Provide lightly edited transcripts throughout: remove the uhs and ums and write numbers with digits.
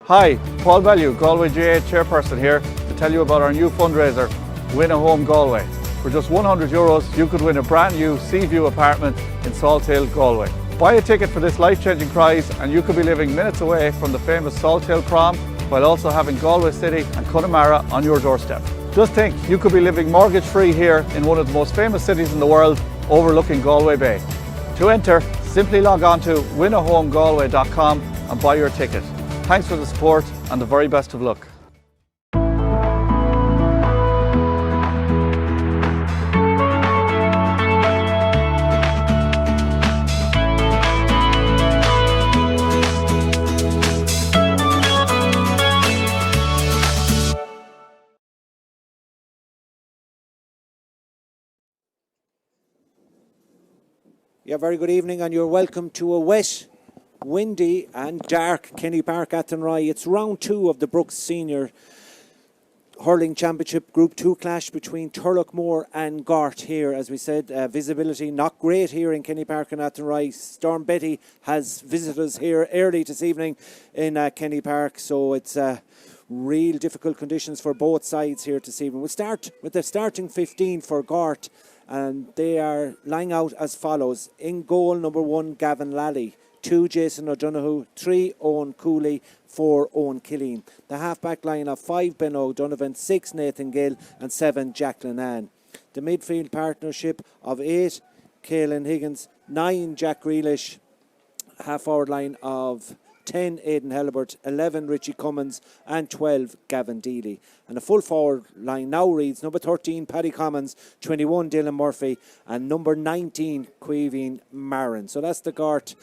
Hi, Paul Bellew, Galway GA Chairperson here to tell you about our new fundraiser, Win a Home Galway. For just €100, you could win a brand new sea view apartment in Salt Hill, Galway. Buy a ticket for this life-changing prize and you could be living minutes away from the famous Salt Hill prom while also having Galway City and Connemara on your doorstep. Just think, you could be living mortgage-free here in one of the most famous cities in the world, overlooking Galway Bay. To enter, simply log on to winahomegalway.com and buy your ticket. Thanks for the support and the very best of luck. Yeah, very good evening and you're welcome to a wet, windy and dark Kenny Park Athenry. It's round 2 of the Brooks Senior Hurling Championship Group 2 clash between Turloughmore and Gort here. As we said, visibility not great here in Kenny Park and Athenry. Storm Betty has visited us here early this evening in Kenny Park, so it's real difficult conditions for both sides here this evening. We'll start with the starting 15 for Gort, and they are lying out as follows. In goal, number 1, Gavin Lally. 2, Jason O'Donoghue. 3, Owen Cooley. 4, Owen Killeen. The half-back line of 5, Ben O'Donovan. 6, Nathan Gill. And 7, Jacqueline Ann. The midfield partnership of 8, Caelan Higgins. 9, Jack Grealish. Half-forward line of 10, Aidan Hellibert, 11, Richie Cummins, and 12, Gavin Deely. And the full forward line now reads number 13, Paddy Commons, 21, Dylan Murphy, and number 19, Queeveen Marin. So that's the Gort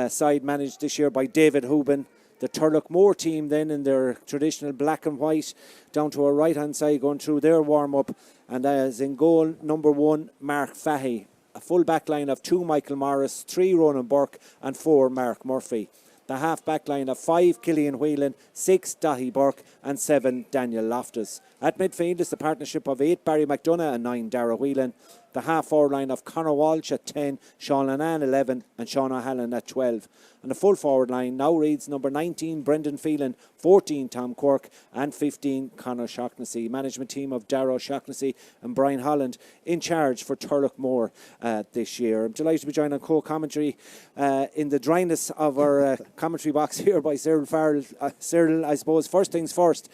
side managed this year by David Hubin. The Turloughmore team then in their traditional black and white down to our right-hand side going through their warm-up. And as in goal, number 1, Mark Fahey. A full back line of 2, Michael Morris, 3, Ronan Burke, and 4, Mark Murphy. The half-back line of 5, Killian Whelan, 6, Dahi Burke, and 7, Daniel Loftus. At midfield is the partnership of 8, Barry McDonough, and 9, Dara Whelan. The half-forward line of Conor Walsh at 10, Sean Lannan 11, and Sean O'Halloran at 12. And the full forward line now reads number 19, Brendan Phelan, 14, Tom Quirk, and 15, Conor Shaughnessy. Management team of Darrow Shaughnessy and Brian Holland in charge for Turloughmore this year. I'm delighted to be joined on co-commentary in the dryness of our commentary box here by Cyril Farrell. Cyril, I suppose, first things first,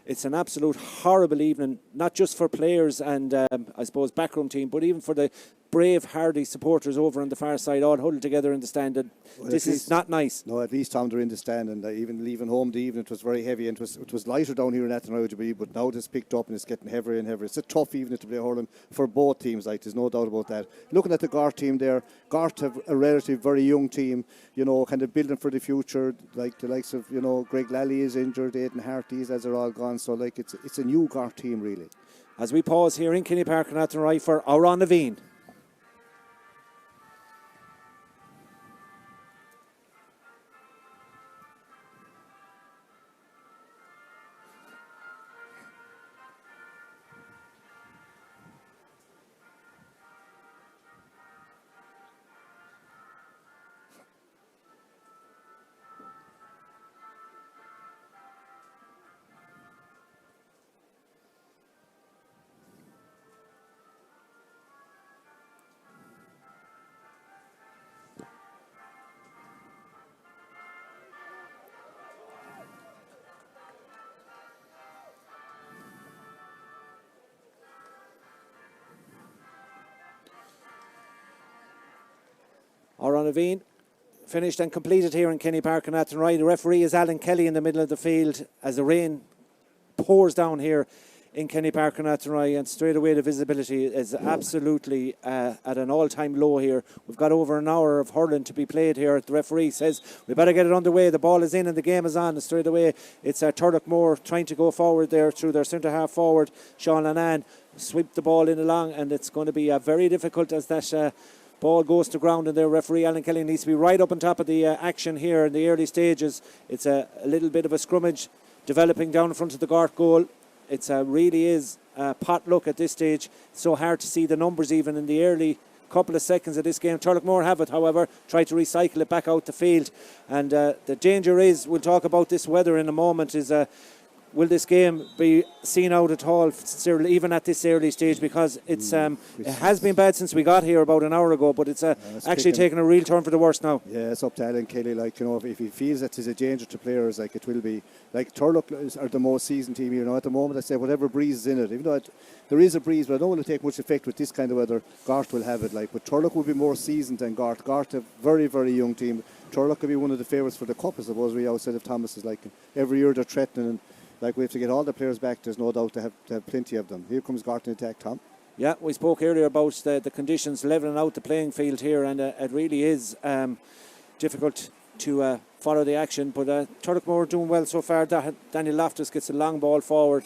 it's an absolute horrible evening, not just for players and, I suppose, backroom team, but even for the brave, hardy supporters over on the far side, all huddled together in the stand. And well, this is not nice. No, at least Tom, they're in the stand, and even leaving home the evening, it was very heavy, and it was lighter down here in Athenry, but now it's picked up and it's getting heavier and heavier. It's a tough evening to play hurling for both teams, there's no doubt about that. Looking at the Gort team there, Gort have a relatively very young team, kind of building for the future, like the likes of, Greg Lally is injured, Aidan Hart, these as are all gone, so it's a new Gort team really. As we pause here in Kenny Park and Athenry for Oran Naveen. Oran Naveen finished and completed here in Kenny Park and Athenry. The referee is Alan Kelly in the middle of the field as the rain pours down here in Kenny Park and Athenry, and straight away the visibility is absolutely at an all-time low here. We've got over an hour of hurling to be played here. The referee says we better get it underway. The ball is in and the game is on, and straight away it's Turloughmore trying to go forward there through their centre half forward, Sean Lannan, sweep the ball in along, and it's going to be very difficult as that ball goes to ground, and their referee Alan Kelly needs to be right up on top of the action here in the early stages. It's a little bit of a scrummage developing down in front of the Gort goal. It really is pot luck at this stage. It's so hard to see the numbers even in the early couple of seconds of this game. Turloughmore have it, however, try to recycle it back out the field. And the danger is, we'll talk about this weather in a moment, is will this game be seen out at all, even at this early stage? Because it's it has been bad since we got here about an hour ago, but it's actually taking a real turn for the worse now. Yeah, it's up to Alan Kelly. Like, you know, if he feels that there's a danger to players, like, it will be. Like, Turlough are the most seasoned team, you know. At the moment, I say whatever breeze is in it, even though there is a breeze, but I don't want to take much effect with this kind of weather. Gort will have it, like, but Turlough will be more seasoned than Gort. Gort, a very, very young team. Turlough could be one of the favourites for the cup, I suppose, really, outside of Thomas. Is like every year they're threatening. And, like, we have to get all the players back. There's no doubt to have plenty of them. Here comes Gort in attack, Tom. Yeah, we spoke earlier about the conditions levelling out the playing field here, and it really is difficult to follow the action. But Turloughmore are doing well so far. Daniel Loftus gets a long ball forward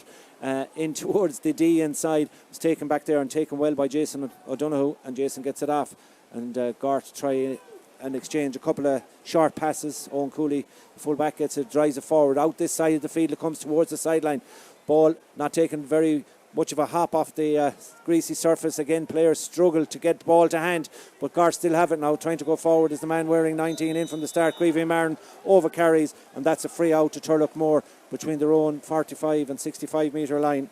in towards the D inside. It's taken back there and taken well by Jason O'Donoghue, and Jason gets it off. And Gort try and exchange a couple of short passes. Owen Cooley, full back, gets it, drives it forward out this side of the field. It comes towards the sideline. Ball not taking very much of a hop off the greasy surface. Again, players struggle to get the ball to hand, but Gort still have it now. Trying to go forward is the man wearing 19 in from the start. Creevy Marin over carries, and that's a free out to Turloughmore between their own 45 and 65 metre line.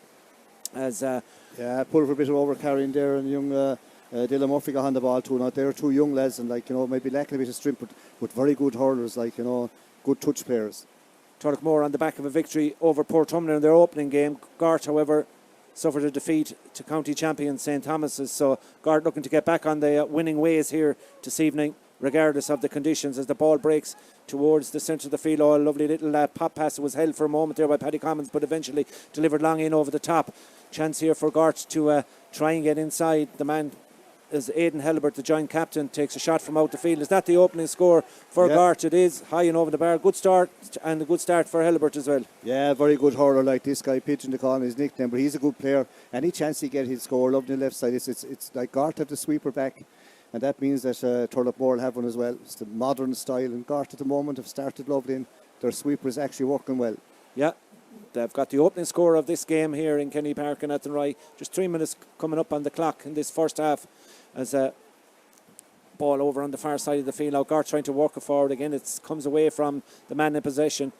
As pull for a bit of over carrying there, and young Dylan Murphy got on the ball too. Now they're two young lads, and, like, you know, maybe lacking a bit of strength, but very good hurlers, like, you know, good touch players. Turloughmore on the back of a victory over Portumna in their opening game. Gort, however, suffered a defeat to county champion St Thomas's, so Gort looking to get back on the winning ways here this evening, regardless of the conditions, as the ball breaks towards the centre of the field. Oh, a lovely little pop pass was held for a moment there by Paddy Commons, but eventually delivered long in over the top. Chance here for Gort to try and get inside. The man is Aidan Helibert, the joint captain, takes a shot from out the field. Is that the opening score for Gort? It is, high and over the bar. Good start, and a good start for Helibert as well. Yeah, very good hurler, like this guy, Pigeon, to call his nickname, but he's a good player. Any chance he get, he'll score. Lovely left side. It's like Gort have the sweeper back, and that means that Turloughmore will have one as well. It's the modern style, and Gort at the moment have started lovely, and their sweeper is actually working well. Yeah. They've got the opening score of this game here in Kenny Park and Athenry. Just 3 minutes coming up on the clock in this first half, as a ball over on the far side of the field. Now Gort trying to work it forward again. It comes away from the man in possession.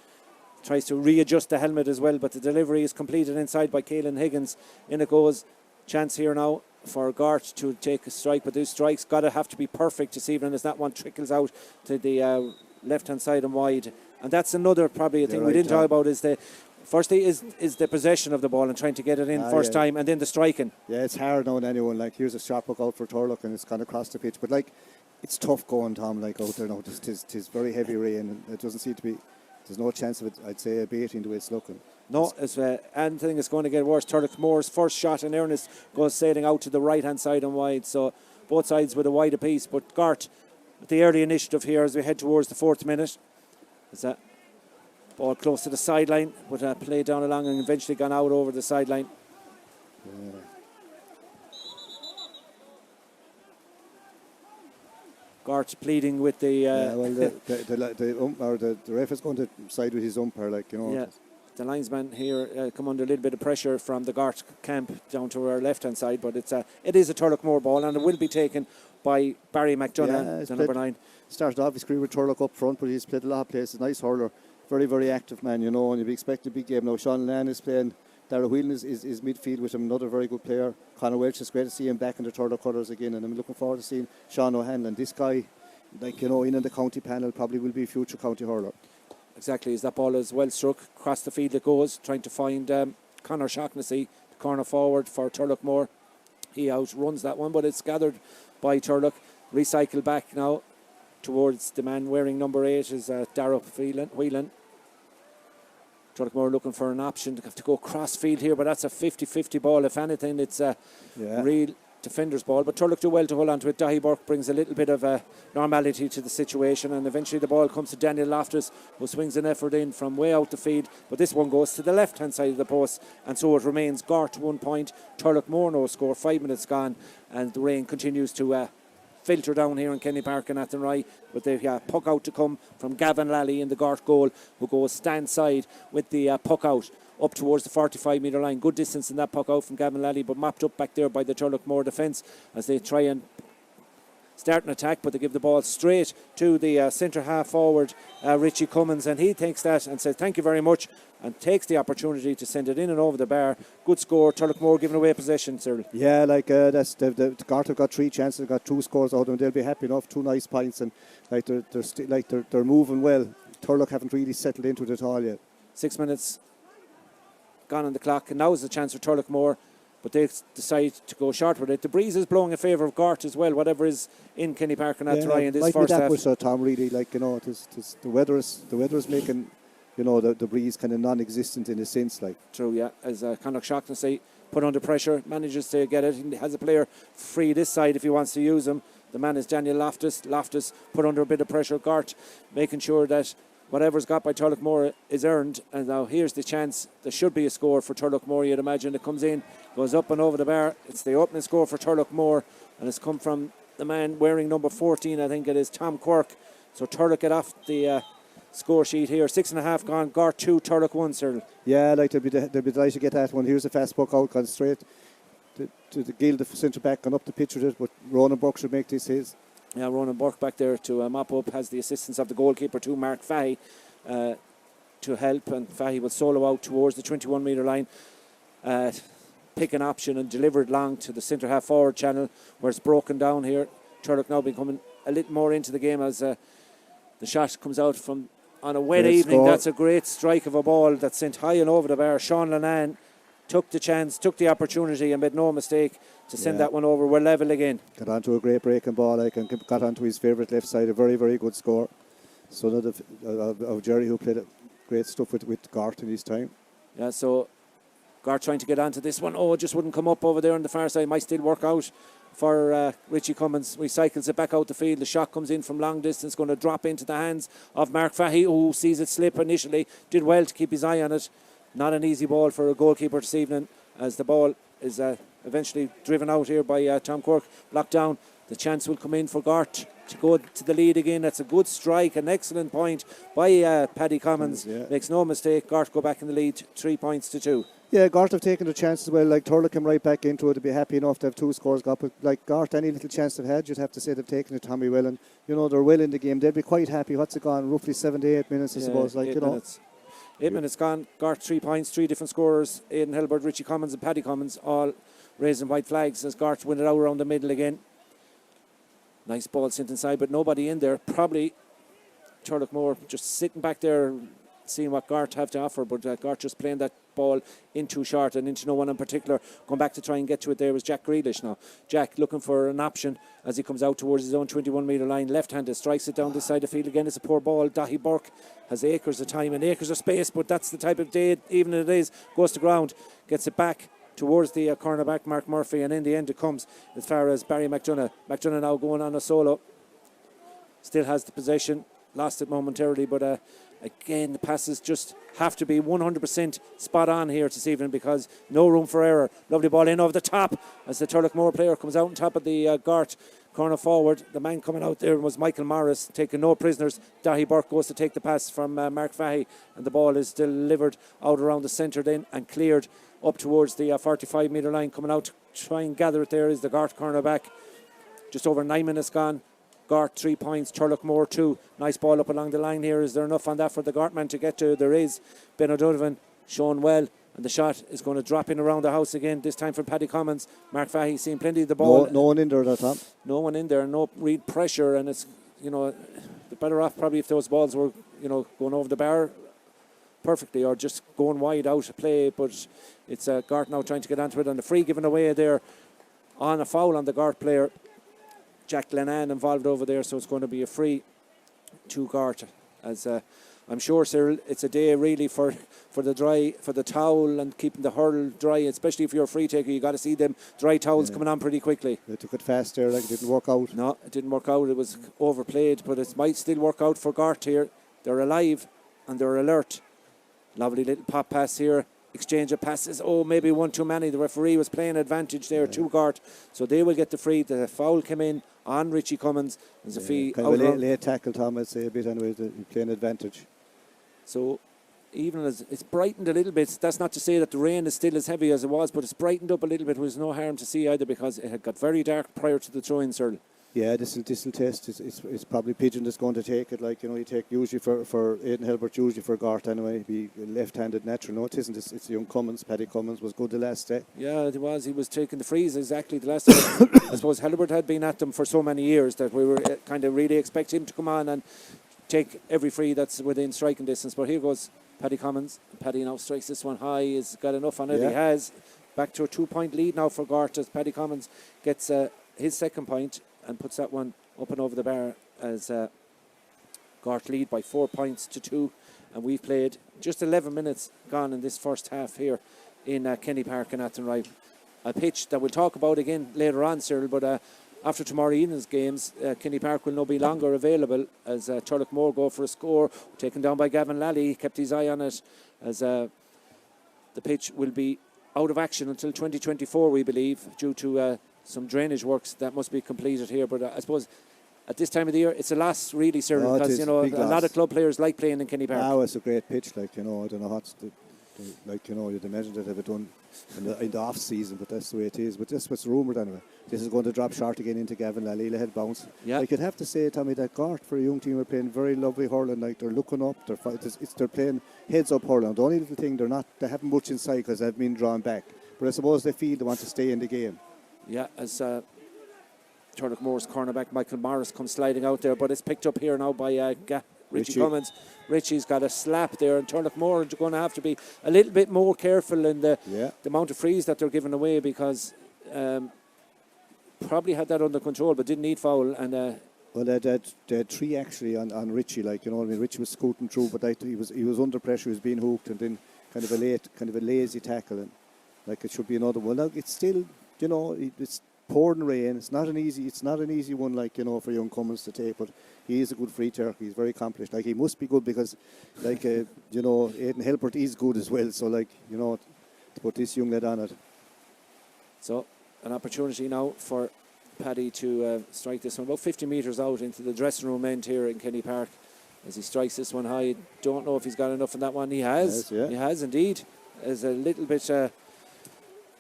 Tries to readjust the helmet as well, but the delivery is completed inside by Caelan Higgins. In it goes. Chance here now for Gort to take a strike, but those strikes have to be perfect this evening, as that one trickles out to the left hand side and wide. And that's another probably a thing we didn't talk about, is the firstly is the possession of the ball and trying to get it in first time, and then the striking. Yeah, it's hard knowing anyone. Like, here's a shot puck out for Turlough, and it's gone across the pitch. But, like, it's tough going, Tom, like, out there now. It's very heavy rain, and it doesn't seem to be. There's no chance of it, I'd say, abating the way it's looking. No, and I think it's going to get worse. Turloughmore's first shot in earnest goes sailing out to the right hand side and wide. So both sides with a wide apiece. But Gort with the early initiative here as we head towards the 4th minute. Is that ball close to the sideline, but played down along and eventually gone out over the sideline. Yeah. Gort pleading with the... the ref is going to side with his umpire, like, you know. Yeah, the linesman here come under a little bit of pressure from the Gort camp down to our left-hand side, but it is a Turloughmore ball, and it will be taken by Barry McDonough, the number 9. Started off his career with Turlough up front, but he's played a lot of places. Nice hurler, very, very active man, you know, and you'd be expecting a big game. Now, Sean Lann is playing. Darragh Whelan is midfield with him, another very good player. Conor Welch, it's great to see him back in the Turlough colours again, and I'm looking forward to seeing Sean O'Hanlon. This guy, like, you know, in the county panel, probably will be a future county hurler. Exactly, as that ball is well struck, across the field it goes, trying to find Conor Shaughnessy, the corner forward for Turloughmore. He outruns that one, but it's gathered by Turlough. Recycle back now towards the man wearing number 8 is Darragh Whelan. Turloughmore looking for an option to have to go cross field here, but that's a 50-50 ball. If anything, it's a real defender's ball, but Turlough do well to hold on to it. Dahi Burke brings a little bit of normality to the situation, and eventually the ball comes to Daniel Loftus, who swings an effort in from way out the field, but this one goes to the left hand side of the post, and so it remains Gort 1 point, Turloughmore no score. 5 minutes gone, and the rain continues to filter down here in Kenny Park and Athenry, with the puck out to come from Gavin Lally in the Gort goal, who goes stand side with the puck out up towards the 45 metre line. Good distance in that puck out from Gavin Lally, but mapped up back there by the Turloughmore defence as they try and start an attack, but they give the ball straight to the centre half forward, Richie Cummins, and he takes that and says thank you very much, and takes the opportunity to send it in and over the bar. Good score. Turloughmore giving away possession, Cyril. Yeah, like that's the Gort have got 3 chances, they've got 2 scores out of them. They'll be happy enough. 2 nice points, and like they're moving well. Turlough haven't really settled into it at all yet. 6 minutes gone on the clock, and now is the chance for Turloughmore, but they decide to go short with it. The breeze is blowing in favour of Gort as well, whatever is in Kenny Park and Athenry in this like first that half. was Tom, really, like, you know, the weather is making, you know, the breeze kind of non-existent in a sense, like. True, yeah. As Connacht Shaughnessy say, put under pressure, manages to get it. He has a player free this side if he wants to use him. The man is Daniel Loftus. Loftus put under a bit of pressure. Gort making sure that whatever's got by Turloughmore is earned. And now here's the chance. There should be a score for Turloughmore. You'd imagine it comes in, goes up and over the bar. It's the opening score for Turloughmore, and it's come from the man wearing number 14. I think it is Tom Quirk. So Turlough get off the score sheet here. 6.5 gone. Gort 2, Turlough 1, Cyril. Yeah, like they'll be delighted to get that one. Here's a fast puck out, gone straight to the Gill, the centre back, gone up the pitch with it, but Ronan Burke should make this his. Yeah, Ronan Burke back there to mop up, has the assistance of the goalkeeper too, Mark Fahey, to help, and Fahey will solo out towards the 21 metre line, pick an option and deliver it long to the centre half forward channel, where it's broken down here. Turlough now becoming a little more into the game as the shot comes out from on a wet evening. Score. That's a great strike of a ball that's sent high and over the bar. Sean Lennon took the chance, took the opportunity, and made no mistake to send that one over. We're level again. Got onto a great breaking ball, like, and got onto his favourite left side. A very, very good score. Son of Jerry, who played great stuff with Gort in his time. Yeah, so Gort trying to get onto this one. Oh, it just wouldn't come up over there on the far side. Might still work out for Richie Cummins. Recycles it back out the field. The shot comes in from long distance, going to drop into the hands of Mark Fahey, who sees it slip initially. Did well to keep his eye on it. Not an easy ball for a goalkeeper this evening, as the ball is eventually driven out here by Tom Quirk. Blocked down. The chance will come in for Gort to go to the lead again. That's a good strike, an excellent point by Paddy Commons. Yeah. Makes no mistake. Gort go back in the lead, 3 points to 2. Yeah, Gort have taken the chance as well. Like, Turlough came right back into it. They'd be happy enough to have 2 scores got. But like Gort, any little chance they've had, you'd have to say they've taken it Tommy well. And, you know, they're well in the game. They'd be quite happy. What's it gone? Roughly 7 to 8 minutes, I suppose. Like, 8 you know. minutes. 8 minutes gone. Gort 3 points, 3 different scorers. Aidan Hilbert, Richie Commons and Paddy Commons all raising white flags as Gort win it out around the middle again. Nice ball sent inside, but nobody in there. Probably Turloughmore just sitting back there seeing what Gort have to offer, but Gort just playing that ball in too short and into no one in particular. Going back to try and get to it there was Jack Grealish now. Jack looking for an option as he comes out towards his own 21 metre line. Left-handed, strikes it down this side of the field again. It's a poor ball. Dahi Burke has acres of time and acres of space, but that's the type of day, even it is, goes to ground, gets it back towards the cornerback Mark Murphy, and in the end it comes as far as Barry McDonough. McDonough now going on a solo. Still has the possession, lost it momentarily, but again the passes just have to be 100% spot on here this evening because no room for error. Lovely ball in over the top as the Turloughmore player comes out on top of the Gort corner forward. The man coming out there was Michael Morris, taking no prisoners. Dahi Burke goes to take the pass from Mark Fahey, and the ball is delivered out around the centre then and cleared up towards the 45 metre line. Coming out to try and gather it there is the Gort cornerback. Just over 9 minutes gone. Gort 3 points, Turloughmore 2. Nice ball up along the line here. Is there enough on that for the Gort man to get to? There is. Ben O'Donovan shown well, and the shot is going to drop in around the house again, this time from Paddy Commons. Mark Fahey seeing plenty of the ball. No one in there, that Tom. No one in there, no real pressure, and it's, you know, the better off probably if those balls were, you know, going over the bar perfectly or just going wide out of play, but it's Gort now trying to get onto it, and the free given away there on a foul on the Gort player. Jack Lennon involved over there, so it's going to be a free to Gort. As I'm sure, Cyril, it's a day really for the towel and keeping the hurl dry, especially if you're a free taker. You got to see them dry towels coming on pretty quickly. They took it fast there, like it didn't work out. No, it didn't work out. It was overplayed, but it might still work out for Gort here. They're alive and they're alert. Lovely little pop pass here. Exchange of passes. Oh, maybe one too many. The referee was playing advantage there to Gort, so they will get the free. The foul came in on Richie Cummins. There's a fee. Kind of a late tackle, Tom, I'd say a bit anyway, playing advantage. So even as it's brightened a little bit, that's not to say that the rain is still as heavy as it was, but it's brightened up a little bit. There was no harm to see either because it had got very dark prior to the throw-in, Cyril. Yeah, this will test. It's probably Pigeon that's going to take it. Like, you take usually for Aidan Hilbert, usually for Gort anyway. Be left-handed natural. No, it isn't. It's young Cummins. Paddy Cummins was good the last day. Yeah, it was. He was taking the frees exactly the last time. I suppose Hilbert had been at them for so many years that we were kind of really expect him to come on and take every free that's within striking distance. But here goes Paddy Cummins. Paddy now strikes this one high. He's got enough on it. Yeah. He has. Back to a 2-point lead now for Gort as Paddy Cummins gets his second point and puts that one up and over the bar as Gort lead by 4 points to 2. And we've played just 11 minutes gone in this first half here in Kenny Park and Athenry. A pitch that we'll talk about again later on, Cyril, but after tomorrow evening's games, Kenny Park will no be longer available as Turloughmore go for a score. Taken down by Gavin Lally. He kept his eye on it as the pitch will be out of action until 2024, we believe, due to some drainage works that must be completed here. But I suppose at this time of the year, it's a loss, really, sir, because a lot of club players like playing in Kenny Park. Oh, it's a great pitch. Like, I don't know what's you'd imagine that have it done in the off season, but that's the way it is. But that's what's rumoured anyway. This is going to drop short again into Gavin Lally. He'll head bounce. Yeah. Like, you'd have to say, Tommy, that Gort for a young team are playing very lovely hurling. Like, they're looking up. They're playing heads up hurling. The only little thing they haven't much inside because they've been drawn back. But I suppose they feel they want to stay in the game. Yeah, as Turloughmore's cornerback Michael Morris comes sliding out there, but it's picked up here now by Richie Cummins. Richie's got a slap there, and Turloughmore are going to have to be a little bit more careful in the amount of frees that they're giving away, because probably had that under control but didn't need foul. And well, they had 3 actually on Richie. Like, I mean, Richie was scooting through, but he was under pressure. He was being hooked, and then kind of a lazy tackle, and like it should be another one. Now it's still, it's pouring rain. It's not an easy one, like, for young Cummins to take, but he is a good free turkey. He's very accomplished. Like, he must be good because, like, Aidan Hilbert is good as well. So, like, to put this young lad on it. So, an opportunity now for Paddy to strike this one about 50 metres out into the dressing room end here in Kenny Park as he strikes this one high. Don't know if he's got enough in that one. He has. Yes, yeah. He has indeed. It's a little bit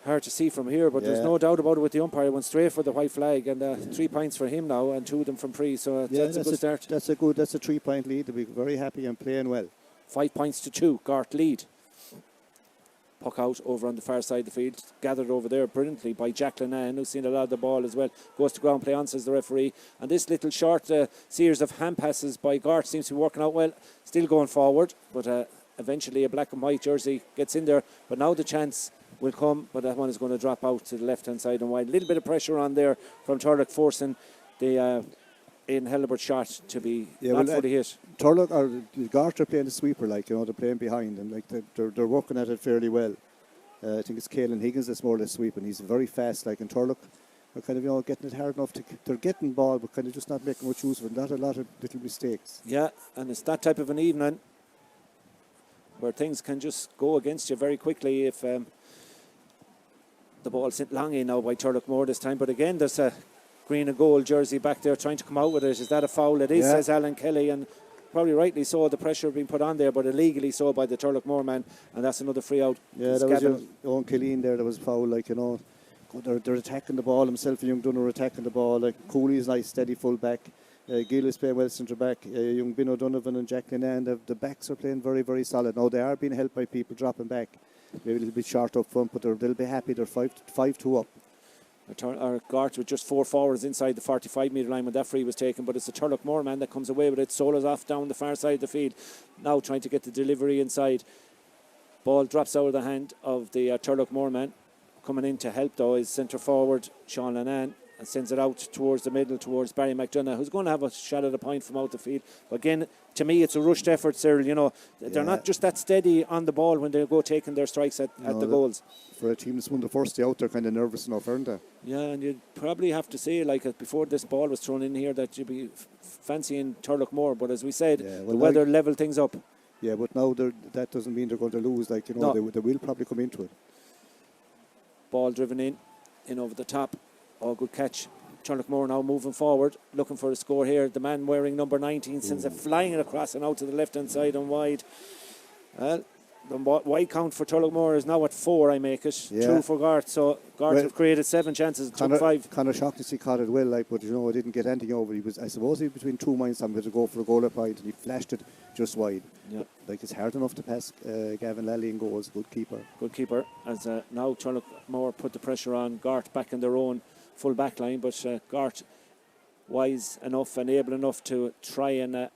hard to see from here, but there's no doubt about it with the umpire. He went straight for the white flag, and 3 points for him now, and 2 of them from free. So that's a good start. That's a 3-point lead. They'll be very happy and playing well. 5 points to 2. Gort lead. Puck out over on the far side of the field, gathered over there brilliantly by Jack Lennon, who's seen a lot of the ball as well. Goes to ground play on, says the referee. And this little short series of hand passes by Gort seems to be working out well. Still going forward, but eventually a black and white jersey gets in there. But now the chance will come, but that one is going to drop out to the left-hand side and wide. A little bit of pressure on there from Turlough, forcing the Aidan Hilbert shot to be not fully hit. Turlough or Gort are playing the sweeper, like, they're playing behind, and like they're working at it fairly well. I think it's Caelan Higgins that's more or less sweeping. He's very fast, like, in Turlough are kind of getting it hard enough they're getting ball, but kind of just not making much use of it. Not a lot of little mistakes. Yeah, and it's that type of an evening where things can just go against you very quickly if the ball sent long in now by Turloughmore this time. But again, there's a green and gold jersey back there trying to come out with it. Is that a foul? It is, says Alan Kelly, and probably rightly so, the pressure being put on there, but illegally so by the Turloughmore man, and that's another free out. Yeah, that was your own Killeen there. That was foul, like, they're attacking the ball. Himself and young Dunner attacking the ball. Like, Cooley's nice, steady full back. Gill is playing well centre back. Young Bin O'Donovan and Jack Linan, the backs are playing very, very solid. Now they are being helped by people dropping back. Maybe a little bit short up front, but they'll be happy. They're 5-2 up. Our Gort with just 4 forwards inside the 45-metre line when that free was taken, but it's the Turloughmore man that comes away with it. Solos off down the far side of the field. Now trying to get the delivery inside. Ball drops out of the hand of the Turloughmore man. Coming in to help, though, is centre forward Sean Lannan, and sends it out towards the middle, towards Barry McDonough, who's going to have a shot at a point from out the field. But again, to me, it's a rushed effort, Cyril. They're not just that steady on the ball when they go taking their strikes at the goals. For a team that's won the first day out, they're kind of nervous enough, aren't they? Yeah, and you'd probably have to say, like, before this ball was thrown in here, that you'd be fancying Turloughmore. But as we said, the weather leveled things up. Yeah, but now that doesn't mean they're going to lose. Like, they will probably come into it. Ball driven in over the top. Oh, good catch. Turloughmore now moving forward, looking for a score here. The man wearing number 19 sends it flying across and out to the left-hand side and wide. Well, The wide count for Turloughmore is now at 4, I make it. Yeah. 2 for Gort. So Gort have created 7 chances and took 5. Connor Shaughnessy caught it well, like, but I didn't get anything over. I suppose he was between 2 minds. I'm going to go for a goal point, and he flashed it just wide. Yeah. Like, it's hard enough to pass Gavin Lally in goals. Good keeper. Good keeper. As now Turloughmore put the pressure on Gort back in their own full back line, but Gort wise enough and able enough to try and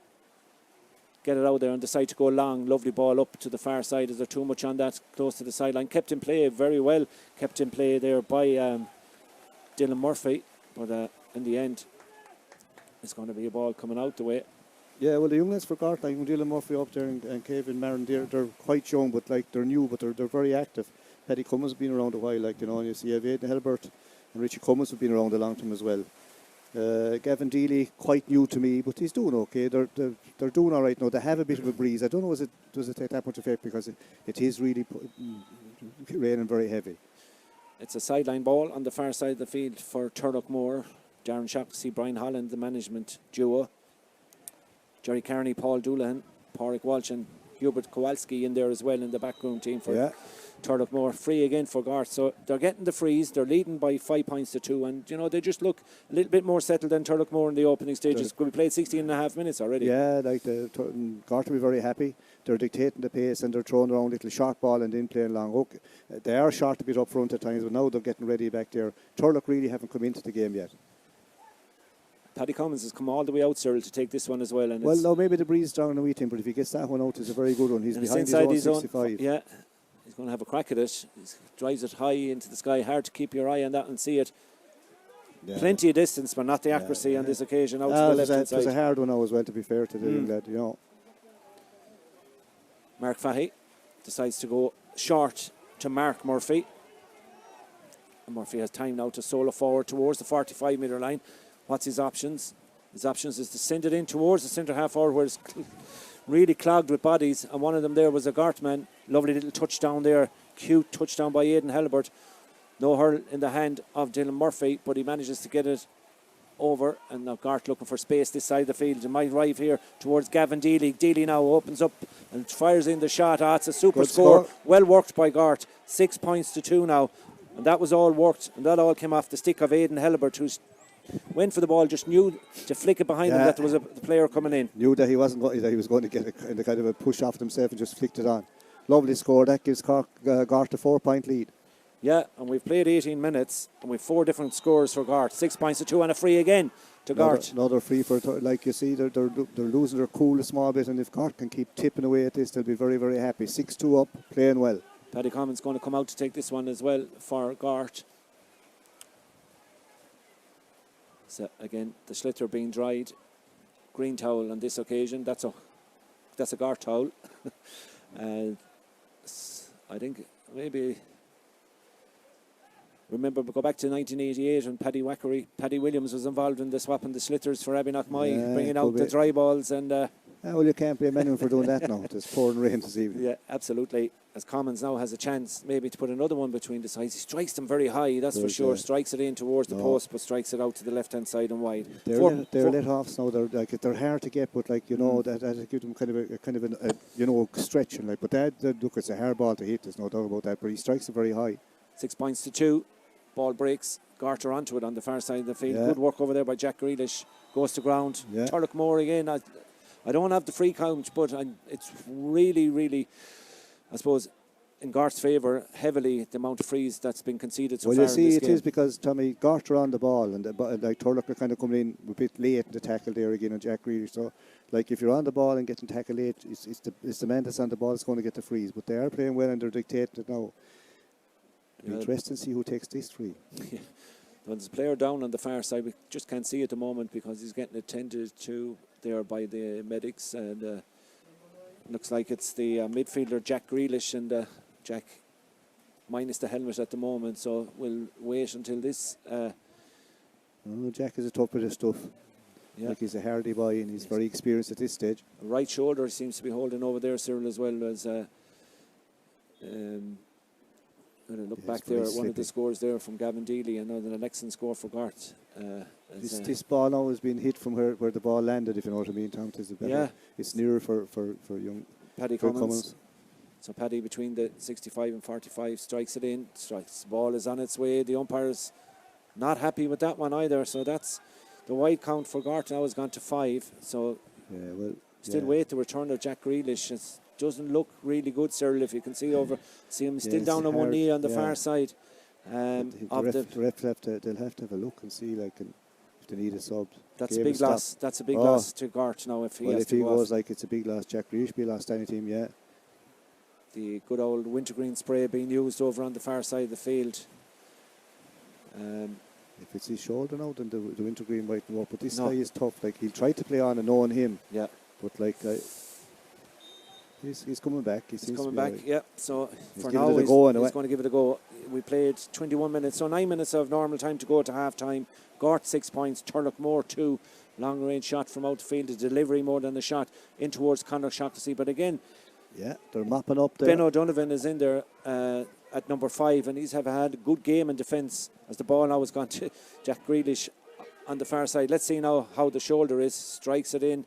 get it out there and decide to go long. Lovely ball up to the far side. Is there too much on that? Close to the sideline. Kept in play very well. Kept in play there by Dylan Murphy. But in the end, it's going to be a ball coming out the way. Yeah, well, the young lads for Gort, like Dylan Murphy up there and Kevin Marin, they're quite young, but like they're new, but they're very active. Paddy Cummins has been around a while, like, and you see Aidan Helbert and Richie Cummins have been around a long time as well. Gavin Deely, quite new to me, but he's doing okay. They're doing all right now. They have a bit of a breeze. I don't know, does it take that much effect, because it is really raining very heavy. It's a sideline ball on the far side of the field for Turloughmore. Darren Shaughnessy, Brian Holland, the management duo. Jerry Carney, Paul Doulahan, Pádraig Walsh and Hubert Kowalski in there as well in the backroom team for Turloughmore. Free again for Gort. So they're getting the frees. They're leading by 5 points to 2. And, they just look a little bit more settled than Turloughmore in the opening stages. We played 16 and a half minutes already. Yeah, like Gort will be very happy. They're dictating the pace and they're throwing around little short ball and then playing long. Okay. They are short a bit up front at times, but now they're getting ready back there. Turlough really haven't come into the game yet. Paddy Cummins has come all the way out, Cyril, to take this one as well. And well, no, maybe the breeze is down on the wee team, but if he gets that one out, it's a very good one. He's behind his own 65. Yeah, he's going to have a crack at it. He drives it high into the sky. Hard to keep your eye on that and see it. Yeah. Plenty of distance, but not the accuracy on this occasion out to the left-hand side. It was a hard one now as well, to be fair to the young lad, Mark Fahey decides to go short to Mark Murphy. And Murphy has time now to solo forward towards the 45-metre line. What's his options? His options is to send it in towards the centre half forward, where it's really clogged with bodies, and one of them there was a Gort man. Lovely little touchdown there, cute touchdown by Aidan Helbert. No hurl in the hand of Dylan Murphy, but he manages to get it over, and now Gort looking for space this side of the field. It might arrive here towards Gavin Deely. Deely now opens up and fires in the shot. It's a super score. Well worked by Gort. 6 points to 2 now, and that was all worked, and that all came off the stick of Aidan Helbert, who's went for the ball, just knew to flick it behind him that there was a player coming in. Knew that he was going to get a kind of a push off himself and just flicked it on. Lovely score. That gives Gort a 4-point lead. Yeah, and we've played 18 minutes and we've 4 different scores for Gort. 6 points to 2 and a free again to Gort. Another free for, like you see, they're losing their cool a small bit, and if Gort can keep tipping away at this, they'll be very, very happy. 6-2 up, playing well. Paddy Cummins going to come out to take this one as well for Gort. So again, the schlitter being dried. Green towel on this occasion. That's a Gort towel. I think maybe remember, go back to 1988 when Paddy Williams was involved in the swapping the slitters for Abbeynockmoy, bringing out the dry balls and. Well, you can't blame anyone for doing that now. It's pouring rain this evening. Yeah, absolutely. As Commons now has a chance maybe to put another one between the sides. He strikes them very high, that's for sure. Strikes it in towards the post, but strikes it out to the left-hand side and wide. They're let offs now. They're hard to get, but like that gives them kind of a stretch and like. But look, it's a hard ball to hit. There's no doubt about that. But he strikes it very high. 6 points to 2. Ball breaks. Garter onto it on the far side of the field. Good work over there by Jack Grealish. Goes to ground. Turloughmore again. I don't have the free count, but it's really, really, I suppose, in Gort's favour, heavily, the amount of frees that's been conceded so far in this game. Well, you see, it is because, Tommy, Gort are on the ball, and like Turlough are kind of coming in a bit late in the tackle there again on Jack Grealish. So, like, if you're on the ball and getting tackled late, it's the man that's on the ball that's going to get the frees. But they are playing well and they're dictating it now. It'll be interesting to see who takes this free. Well, there's a player down on the far side. We just can't see at the moment because he's getting attended to there by the medics, and looks like it's the midfielder Jack Grealish, and Jack minus the helmet at the moment, so we'll wait until this. Jack is a tough bit of stuff. Like, he's a hardy boy and he's very experienced at this stage. Right shoulder seems to be holding over there, Cyril, as well as look back there at one of the scores there from Gavin Deely, and an excellent score for Gort. This ball now has been hit from where the ball landed, if you know what I mean, Tom. It's nearer for young Paddy Cummins. So Paddy between the 65 and 45 strikes it in. Strikes. The ball is on its way. The umpire's not happy with that one either. So that's the wide count for Gort now has gone to 5. So still wait the return of Jack Grealish. It doesn't look really good, Cyril, if you can see him still down on one knee on the far side. The ref they'll have to have a look and see if they need a sub. That's a big loss. That's a big loss to Gort now if he has to go goes like it's a big loss, Jack Grealish be lost any team, yeah. The good old wintergreen spray being used over on the far side of the field. If it's his shoulder now, then the wintergreen might work. But this guy is tough. Like he'll try to play on and knowing him. Yeah. But he's coming back. He's coming back. Yeah. So for now, he's going to give it a go. We played 21 minutes, so 9 minutes of normal time to go to half time. Gort 6 points, Turloughmore 2. Long range shot from out the field, a delivery more than a shot in towards Conor Shaughnessy. But again, they're mopping up there. Ben O'Donovan is in there at number 5, and he's had a good game in defence as the ball now has gone to Jack Grealish on the far side. Let's see now how the shoulder is. Strikes it in.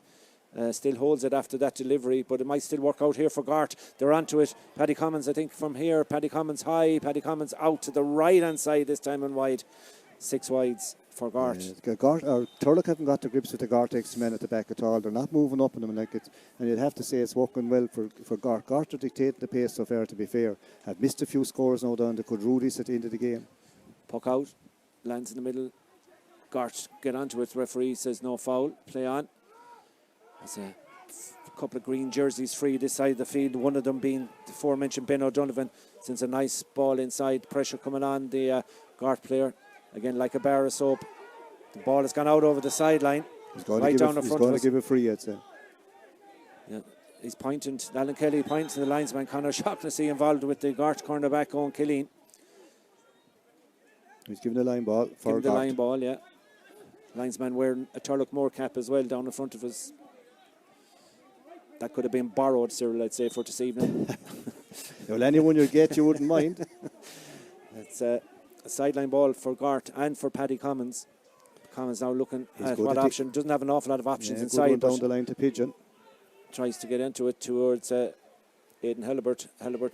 Still holds it after that delivery, but it might still work out here for Gort. They're onto it. Paddy Commons, I think, from here. Paddy Commons high. Paddy Commons out to the right-hand side this time and wide. 6 wides for Gort. Turlough haven't got the grips with the Gort X-men at the back at all. They're not moving up on them and you'd have to say it's working well for Gort. Gort are dictating the pace so far, to be fair. Have missed a few scores now down. They could rule this at the end of the game. Puck out. Lands in the middle. Gort get onto it. Referee says no foul. Play on. There's a couple of green jerseys free this side of the field, one of them being the aforementioned Ben O'Donovan. Since a nice ball inside, pressure coming on the Gort player. Again, like a bar of soap. The ball has gone out over the sideline. He's going to give it free, I'd say. Yeah, he's pointing, Alan Kelly points to the linesman, Conor Shaughnessy involved with the Gort cornerback, Owen Killeen. He's giving the line ball for Gort. The line ball, yeah. Linesman wearing a Turloughmore cap as well down in front of us. That could have been borrowed, Cyril, I'd say, for this evening. Well, anyone you get, you wouldn't mind. It's a sideline ball for Gort and for Paddy Commons. Commons now looking at what option. Doesn't have an awful lot of options inside. Down the line to Pigeon. Tries to get into it towards Aidan Helibert. Helibert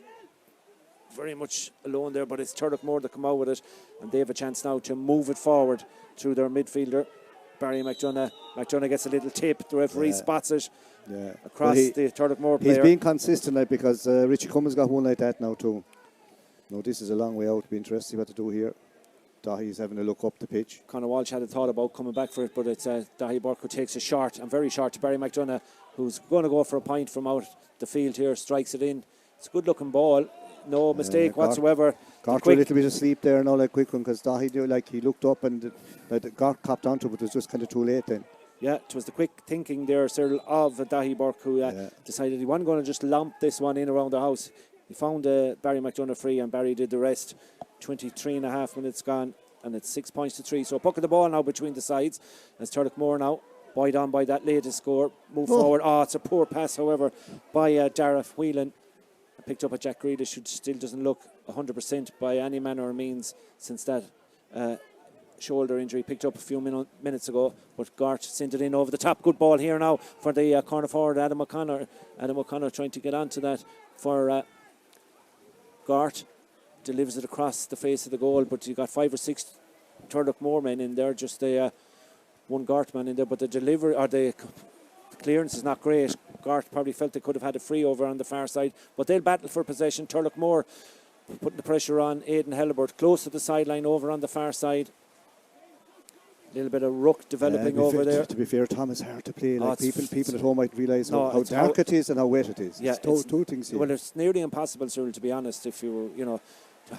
very much alone there, but it's Turloughmore that come out with it, and they have a chance now to move it forward through their midfielder, Barry McDonough. McDonough gets a little tip. The referee spots it across the Turloughmore player. He's being consistent because Richie Cummins got one like that now too. No, this is a long way out. It'll be interesting what to do here. Dahi's having a look up the pitch. Conor Walsh had a thought about coming back for it, but it's Dahi Burke who takes a short, and very short, to Barry McDonough, who's going to go for a point from out the field here, strikes it in. It's a good looking ball. No mistake whatsoever. Gort a little bit of sleep there now, like quick one, because Dahi he looked up and Gort copped onto it, but it was just kind of too late then. Yeah, it was the quick thinking there, Cyril, of Dahi Burke, who decided he wasn't going to just lump this one in around the house. He found Barry McDonough free, and Barry did the rest. 23 and a half minutes gone, and it's 6 points to 3. So puck of the ball now between the sides as Turloughmore now buoyed on by that latest score. Move forward. It's a poor pass, however, by Darragh Whelan. Picked up at Jack Grealish, who still doesn't look 100% by any manner or means since that shoulder injury picked up a few minutes ago. But Gort sent it in over the top. Good ball here now for the corner forward, Adam O'Connor. Adam O'Connor trying to get onto that for Gort. Delivers it across the face of the goal, but you got 5 or 6 Turloughmore men in there, just one Gort man in there, but the delivery or the clearance is not great. Gort probably felt they could have had a free over on the far side, but they'll battle for possession. Turloughmore putting the pressure on Aidan Helibert close to the sideline over on the far side. A little bit of ruck developing over there. To be fair, Tom, is hard to play. People at home might realise how dark it is and how wet it is. Yeah, it's two things here. Well, it's nearly impossible, Cyril, to be honest, if you were,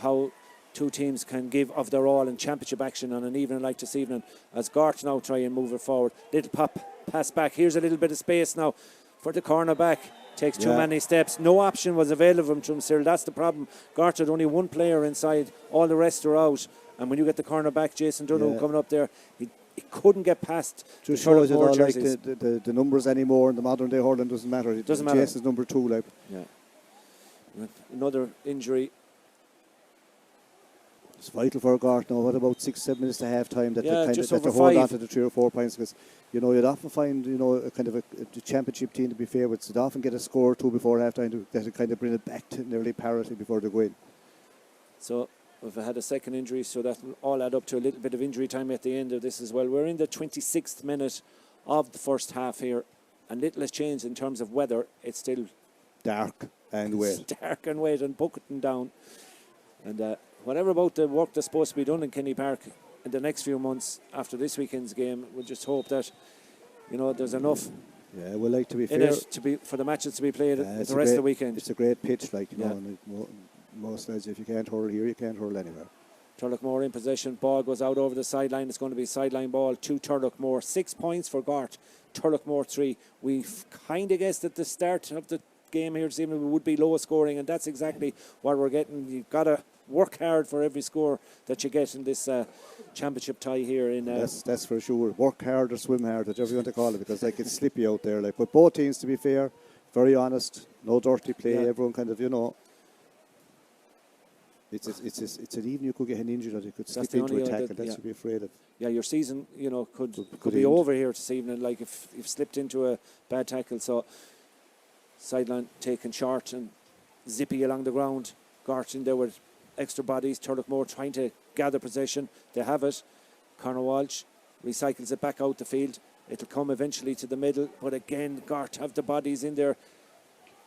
how two teams can give of their all in championship action on an evening like this evening, as Gort now try and move it forward. Little pass back. Here's a little bit of space now for the cornerback. Takes too many steps. No option was available to him, Cyril. That's the problem. Gort had only one player inside. All the rest are out. And when you get the cornerback, Jason Dunno, coming up there, he couldn't get past just shows you like the numbers anymore in the modern day hurling doesn't matter. It doesn't matter. Jason's number 2, like. Yeah. Another injury. It's vital for Gort now. What about 6-7 minutes to half time that Yeah, they kind just of that over they hold 5. on to the 3 or 4 points, because you'd often find a kind of a championship team, to be fair, would often get a score or two before half time to kind of bring it back to nearly parity before they go in. So we've had a second injury, so that will all add up to a little bit of injury time at the end of this as well. We're in the 26th minute of the first half here, and little has changed in terms of weather. It's still Dark and wet. dark and wet and bucketing down. And whatever about the work that's supposed to be done in Kenny Park in the next few months after this weekend's game, we'll just hope that there's enough Yeah, well, like, to be in fair, it for the matches to be played it's the a rest of the great- weekend. It's a great pitch, like, Yeah. and most lads, if you can't hurl here, you can't hurl anywhere. Turloughmore in possession. Ball goes out over the sideline. It's going to be a sideline ball to Turloughmore. 6 points for Gort. Turloughmore 3. We've kind of guessed at the start of the game here this evening we would be low scoring, and that's exactly what we're getting. You've got to work hard for every score that you get in this championship tie here in. That's for sure. Work hard or swim hard, whatever you want to call it, because like it's slippy out there. Like, but both teams, to be fair, very honest, no dirty play. Yeah. Everyone kind of, It's an even you could get an injury that you could slip the into only a tackle. that- That's yeah. to be afraid of. Yeah, your season, could Could be end. over here this evening. Like if you've slipped into a bad tackle, so sideline taken short and zippy along the ground. Gort in there with extra bodies. Turloughmore trying to gather possession. They have it. Conor Walsh recycles it back out the field. It'll come eventually to the middle, but again, Gort have the bodies in there.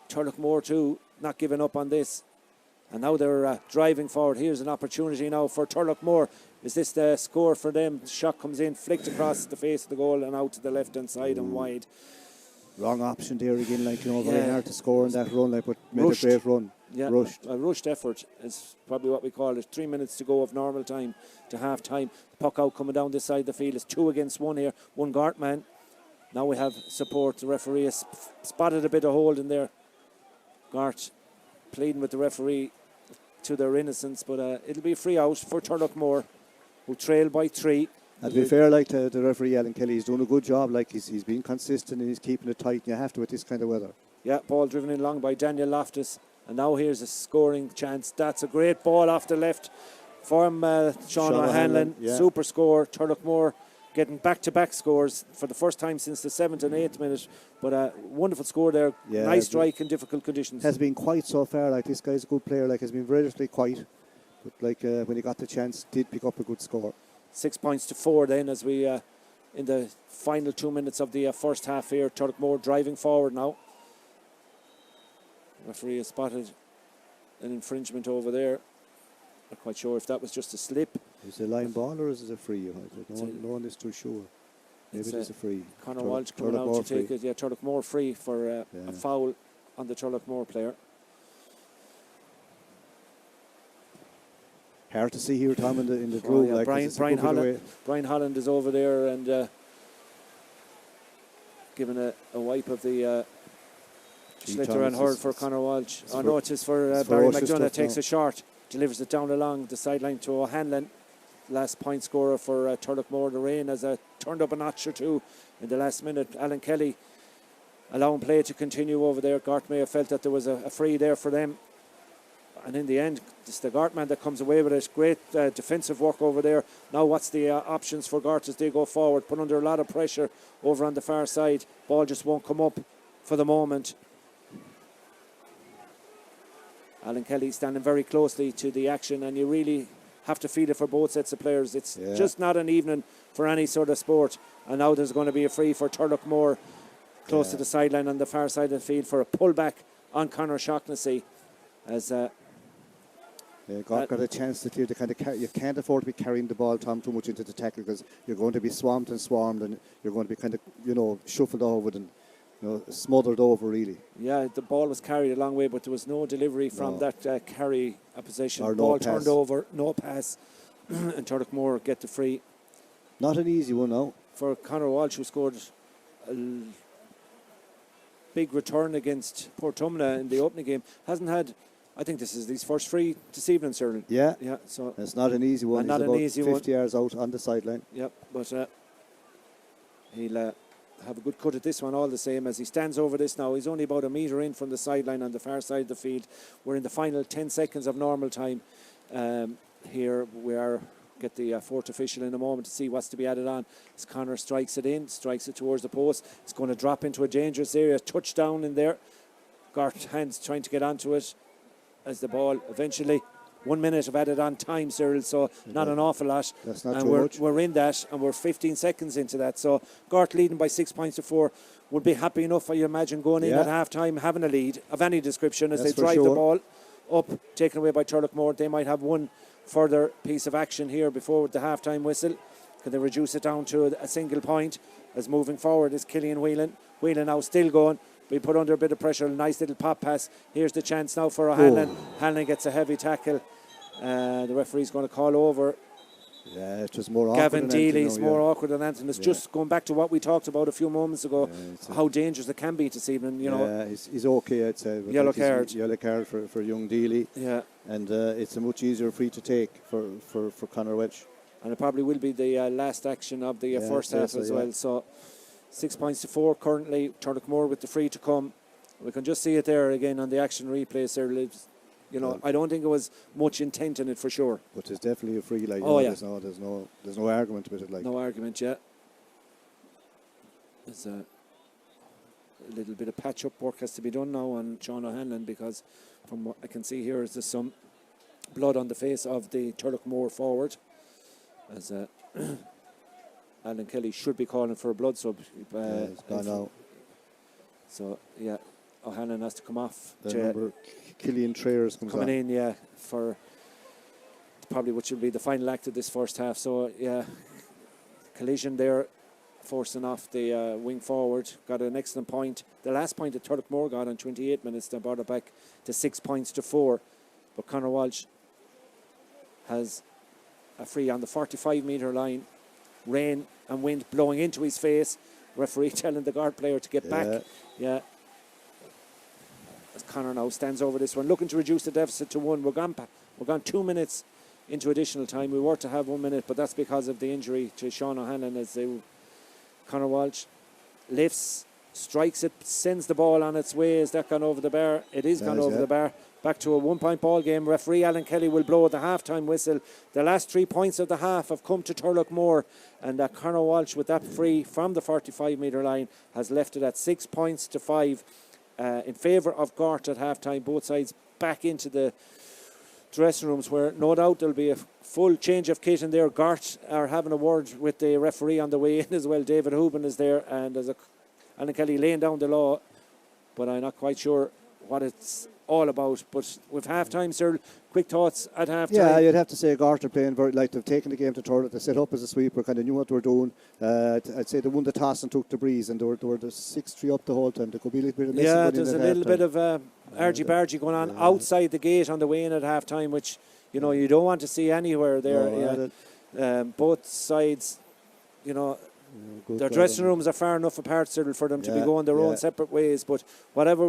Turloughmore too, not giving up on this. And now they're driving forward. Here's an opportunity now for Turloughmore. Is this the score for them? The shot comes in, flicked across the face of the goal and out to the left-hand side and wide. Wrong option there again, like, very Yeah. hard to score in that run, like, but made Rushed. a great run. Yeah, Rushed. a rushed effort is probably what we call it. 3 minutes to go of normal time to half time. The puck out coming down this side of the field. It's 2 against 1 here. One Gort man. Now we have support. The referee has spotted a bit of hold in there. Gort pleading with the referee to their innocence, but it'll be a free out for Turloughmore, who trail by 3. And to be fair, like, to the referee, Alan Kelly, he's doing a good job. Like, he's been consistent and he's keeping it tight. And you have to with this kind of weather. Yeah, ball driven in long by Daniel Loftus. And now here's a scoring chance. That's a great ball off the left from Sean O'Hanlon. yeah. Super score. Turloughmore getting back-to-back scores for the first time since the 7th and 8th minute. But a wonderful score there. Yeah, nice strike in difficult conditions. Has been quiet so far. Like, this guy's a good player. Like, has been relatively quiet. But, like, when he got the chance, did pick up a good score. 6 points to 4 then as we in the final 2 minutes of the first half here. Turloughmore driving forward now. Referee has spotted an infringement over there. Not quite sure if that was just a slip. Is it a line ball or is it a free? No one is too sure. Maybe It's it is a free. Conor Walsh coming out to take it. Yeah, Turloughmore free for a foul on the Turloughmore player. Hard to see here, Tom, in the draw. Yeah, Like, Brian Holland is over there and giving a wipe of the Schlitter and hurl for Conor Walsh. Oh no, it is for Barry McDonough. Takes a shot, delivers it down along the sideline to O'Hanlon. Last point scorer for Turloughmore. The rain has turned up a notch or two in the last minute. Alan Kelly allowing play to continue over there. Gort may have felt that there was a free there for them. And in the end, it's the Gort man that comes away with it. Great defensive work over there. Now what's the options for Gort as they go forward? Put under a lot of pressure over on the far side. Ball just won't come up for the moment. Alan Kelly standing very closely to the action, and you really have to feel it for both sets of players. It's just not an evening for any sort of sport. And now there's going to be a free for Turloughmore close to the sideline on the far side of the field for a pullback on Conor Shaughnessy. As Gort got a chance to clear the kind of you can't afford to be carrying the ball, Tom, too much into the tackle, because you're going to be swarmed, and you're going to be kind of shuffled over and smothered over, really. Yeah, the ball was carried a long way, but there was no delivery from that carry opposition. Or ball no turned pass. over, no pass, and Turloughmore get the free. Not an easy one now. For Conor Walsh, who scored a big return against Portumna in the opening game, hasn't had, I think this is his first free this evening, Cyril. Yeah. So it's not an easy one. Not He's an about easy 50 yards out on the sideline. Yep, but he'll have a good cut at this one all the same as he stands over this now. He's only about a metre in from the sideline on the far side of the field. We're in the final 10 seconds of normal time. here we are. Get the fourth official in a moment to see what's to be added on. As Connor strikes it towards the post. It's going to drop into a dangerous area. Touchdown in there. Gort hands trying to get onto it as the ball eventually. 1 minute of added on time, Cyril, so not an awful lot. That's not and too much. We're in that, and we're 15 seconds into that. So Gort leading by 6 points to 4 would be happy enough, I imagine, going in at half time, having a lead of any description as they drive the ball up, taken away by Turloughmore. They might have one further piece of action here before the half time whistle. Can they reduce it down to a single point? As moving forward is Killian Whelan. Whelan now still going. We put under a bit of pressure. Nice little pop pass. Here's the chance now for O'Hanlon. Hanlon gets a heavy tackle. The referee's going to call over. Yeah, it was more awkward. Gavin Deely's more awkward than anything. It's just going back to what we talked about a few moments ago, how dangerous it can be this evening. You know, he's okay, I'd say. Yellow card. Yellow card for young Deely. Yeah. And it's a much easier free to take for Conor Welch. And it probably will be the last action of the first half as well. So 6 points to 4 currently. Turloughmore with the free to come. We can just see it there again on the action replay, Sir. You know, I don't think it was much intent in it for sure. But it's definitely a free, like. There's no argument with it, like. No argument, yeah. There's a little bit of patch-up work has to be done now on Sean O'Hanlon, because from what I can see here is there's some blood on the face of the Turloughmore forward. As Alan Kelly should be calling for a blood sub. It's gone out. So yeah, O'Hanlon has to come off. Remember, Killian Trayers coming in, for probably what should be the final act of this first half. So yeah, collision there, forcing off the wing forward. Got an excellent point. The last point that Turloughmore got on 28 minutes, they brought it back to 6 points to 4. But Conor Walsh has a free on the 45-metre line. Rain and wind blowing into his face. Referee telling the guard player to get back. Yeah. As Conor now stands over this one, looking to reduce the deficit to 1. We're gone 2 minutes into additional time. We were to have 1 minute, but that's because of the injury to Sean O'Hanlon. As Conor Walsh lifts, strikes it, sends the ball on its way. Is that gone over the bar? It is gone over the bar. Back to a 1 point ball game. Referee Alan Kelly will blow the half-time whistle. The last 3 points of the half have come to Turloughmore, and Conor Walsh with that free from the 45-metre line has left it at 6 points to 5 in favour of Gort at half-time. Both sides back into the dressing rooms, where no doubt there'll be a full change of kit in there. Gort are having a word with the referee on the way in as well. David Hooban is there, and there's Alan Kelly laying down the law, but I'm not quite sure what it's all about. But with half-time, sir, quick thoughts at half-time? Yeah, you'd have to say Gort are playing very, like, they've taken the game to Turlough. They set up as a sweeper, kind of knew what they were doing. I'd say they won the toss and took the breeze, and they were the 6-3 up the whole time. There could be a little bit of messing going there's in a little bit of argy-bargy going on outside the gate on the way in at half-time, which, you know, you don't want to see anywhere there. Both sides, you know, their dressing rooms are far enough apart, Cyril, for them to be going their own separate ways. But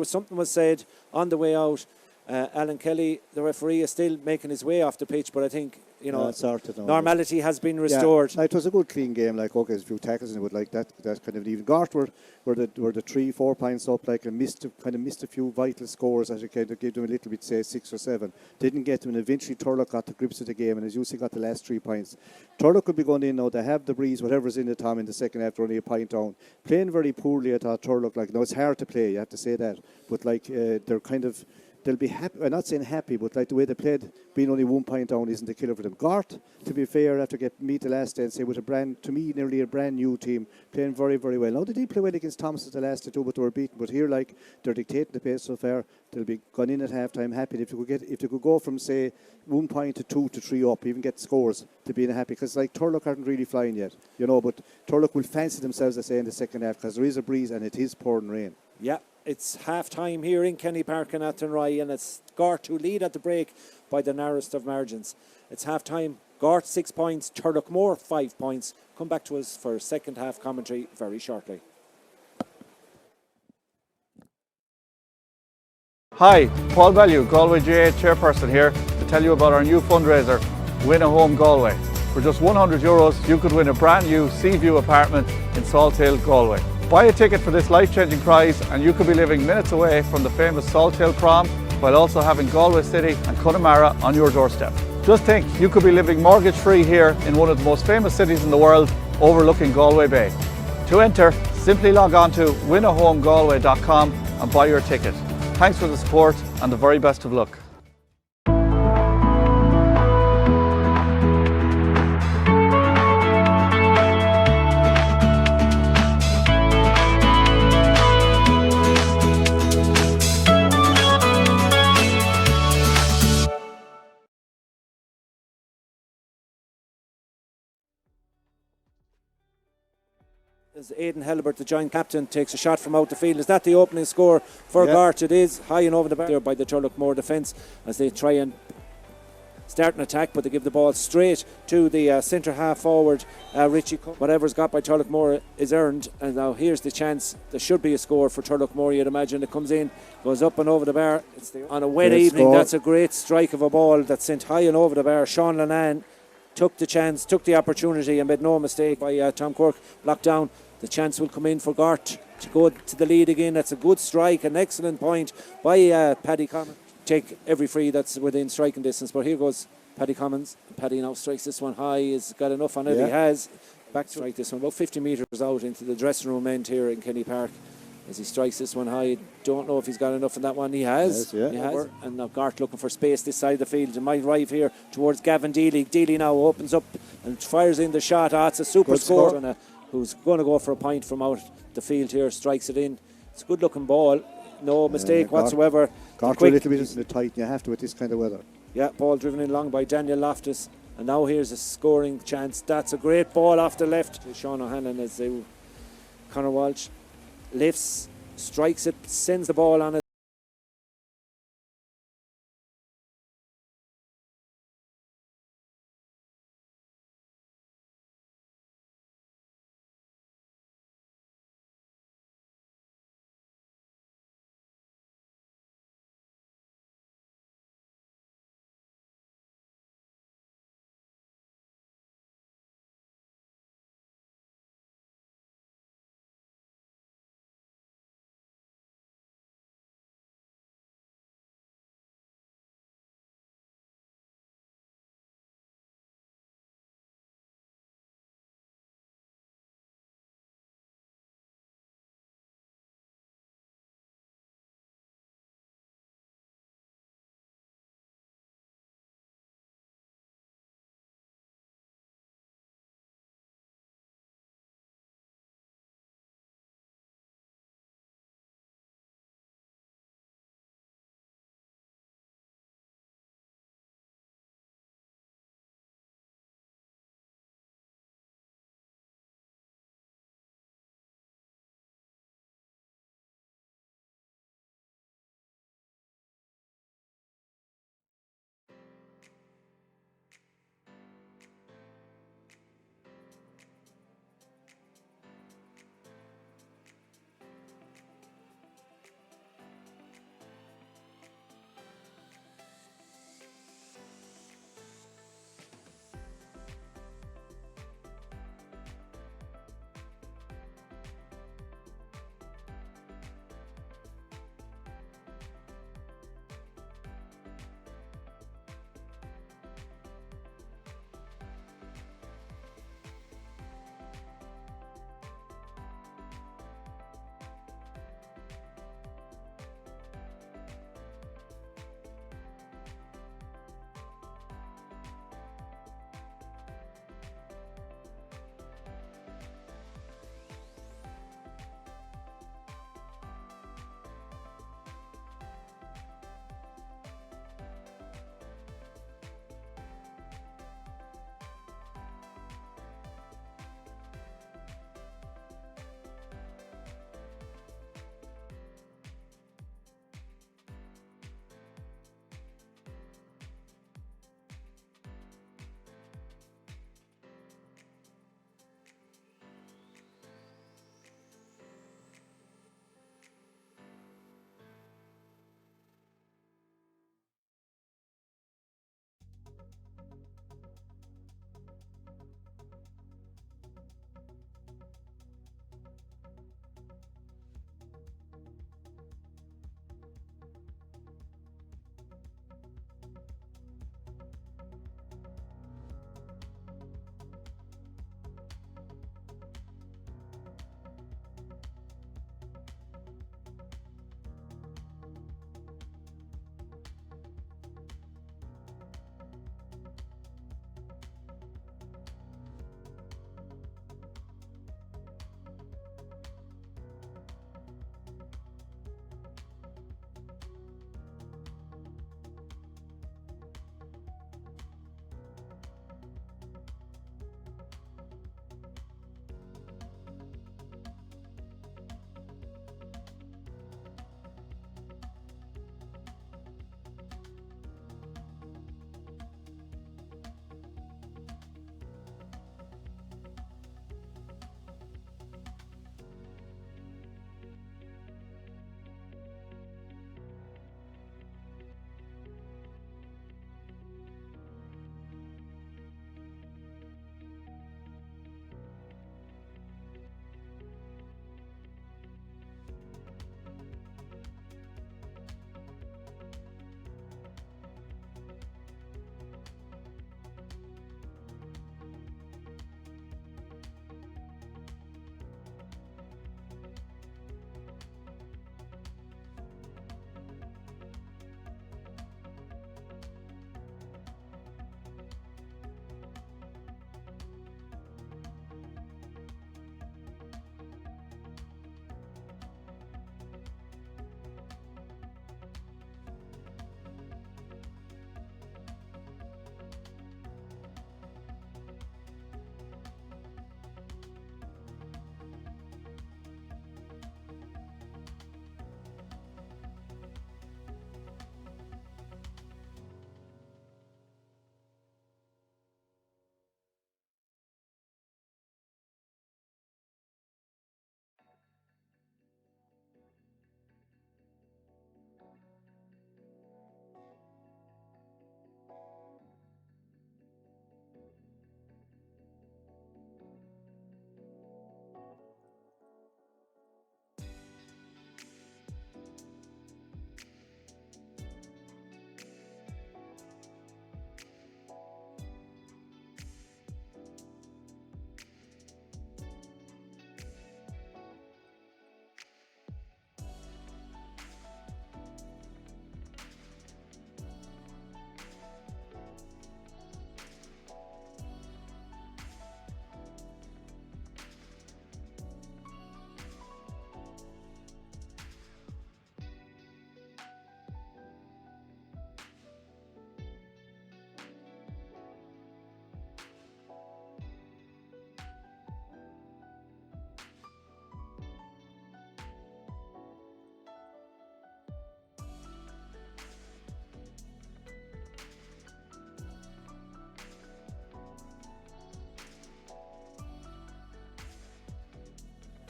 something was said on the way out. Alan Kelly, the referee, is still making his way off the pitch, but I think, you know, normality has been restored. Yeah, it was a good clean game. Like, okay, there's a few tackles and it would like that kind of even. Gort were the 3-4 points up, like, and missed a few vital scores that kind of gave them a little bit, say 6 or 7. Didn't get them, and eventually Turlough got the grips of the game, and as you see, got the last 3 points. Turlough could be going in now. They have the breeze, whatever's in the Tom in the second half. They're only a point down, playing very poorly. I thought Turlough, like, no, it's hard to play. You have to say that, but like they're kind of. They'll be happy. I'm not saying happy, but like the way they played, being only 1 point down isn't a killer for them. Gort, to be fair, after meet the last day and say with nearly a brand new team, playing very, very well. Now they did play well against Thomas at the last two, but they were beaten. But here, like, they're dictating the pace so far. They'll be gone in at half time happy. If they could go from, say, 1 point to 2 to 3 up, even get scores, to being happy. Because like Turlough aren't really flying yet, you know. But Turlough will fancy themselves, I say, in the second half, because there is a breeze and it is pouring rain. Yeah. It's half-time here in Kenny Park in Athenry, and it's Gort who lead at the break by the narrowest of margins. It's half-time. Gort 6 points, Turloughmore 5 points. Come back to us for second half commentary very shortly. Hi, Paul Bellew, Galway GA chairperson here to tell you about our new fundraiser, Win a Home Galway. For just €100, you could win a brand new sea view apartment in Salt Hill, Galway. Buy a ticket for this life-changing prize and you could be living minutes away from the famous Salt Hill Prom while also having Galway City and Connemara on your doorstep. Just think, you could be living mortgage-free here in one of the most famous cities in the world, overlooking Galway Bay. To enter, simply log on to winahomegalway.com and buy your ticket. Thanks for the support and the very best of luck. As Aidan Helibert, the joint captain, takes a shot from out the field. Is that the opening score for Gort? It is, high and over the bar there by the Turloughmore defence as they try and start an attack, but they give the ball straight to the centre half forward, Richie. Whatever's got by Turloughmore is earned, and now here's the chance. There should be a score for Turloughmore, you'd imagine. It comes in, goes up and over the bar. On a wet evening, score. That's a great strike of a ball that's sent high and over the bar. Sean Lenan took the chance, took the opportunity, and made no mistake by Tom Quirk. Blocked down. The chance will come in for Gort to go to the lead again. That's a good strike, an excellent point by Paddy Commons. Take every free that's within striking distance, but here goes Paddy Commons. Paddy now strikes this one high. He's got enough on it. He has. Back to strike this one about 50 metres out into the dressing room end here in Kenny Park. As he strikes this one high, don't know if he's got enough in that one. He has. He has. And now Gort looking for space this side of the field. It might arrive here towards Gavin Deely. Deely now opens up and fires in the shot. It's a super score. Who's going to go for a point from out the field here, strikes it in. It's a good looking ball, no mistake whatsoever. Gort a little bit in the tight, you have to with this kind of weather. Yeah, ball driven in long by Daniel Loftus, and now here's a scoring chance. That's a great ball off the left. Sean O'Hanlon as they, Conor Walsh lifts, strikes it, sends the ball on it.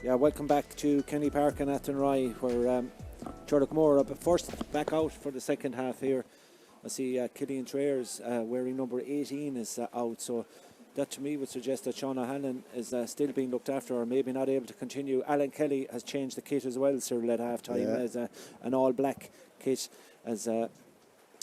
Yeah, welcome back to Kenny Park and Athenry, where Turloughmore are first back out for the second half here. I see Killian Trayers wearing number 18 is out, so that to me would suggest that Sean O'Hanlon is still being looked after, or maybe not able to continue. Alan Kelly has changed the kit as well, Cyril, at half time as an all black kit, as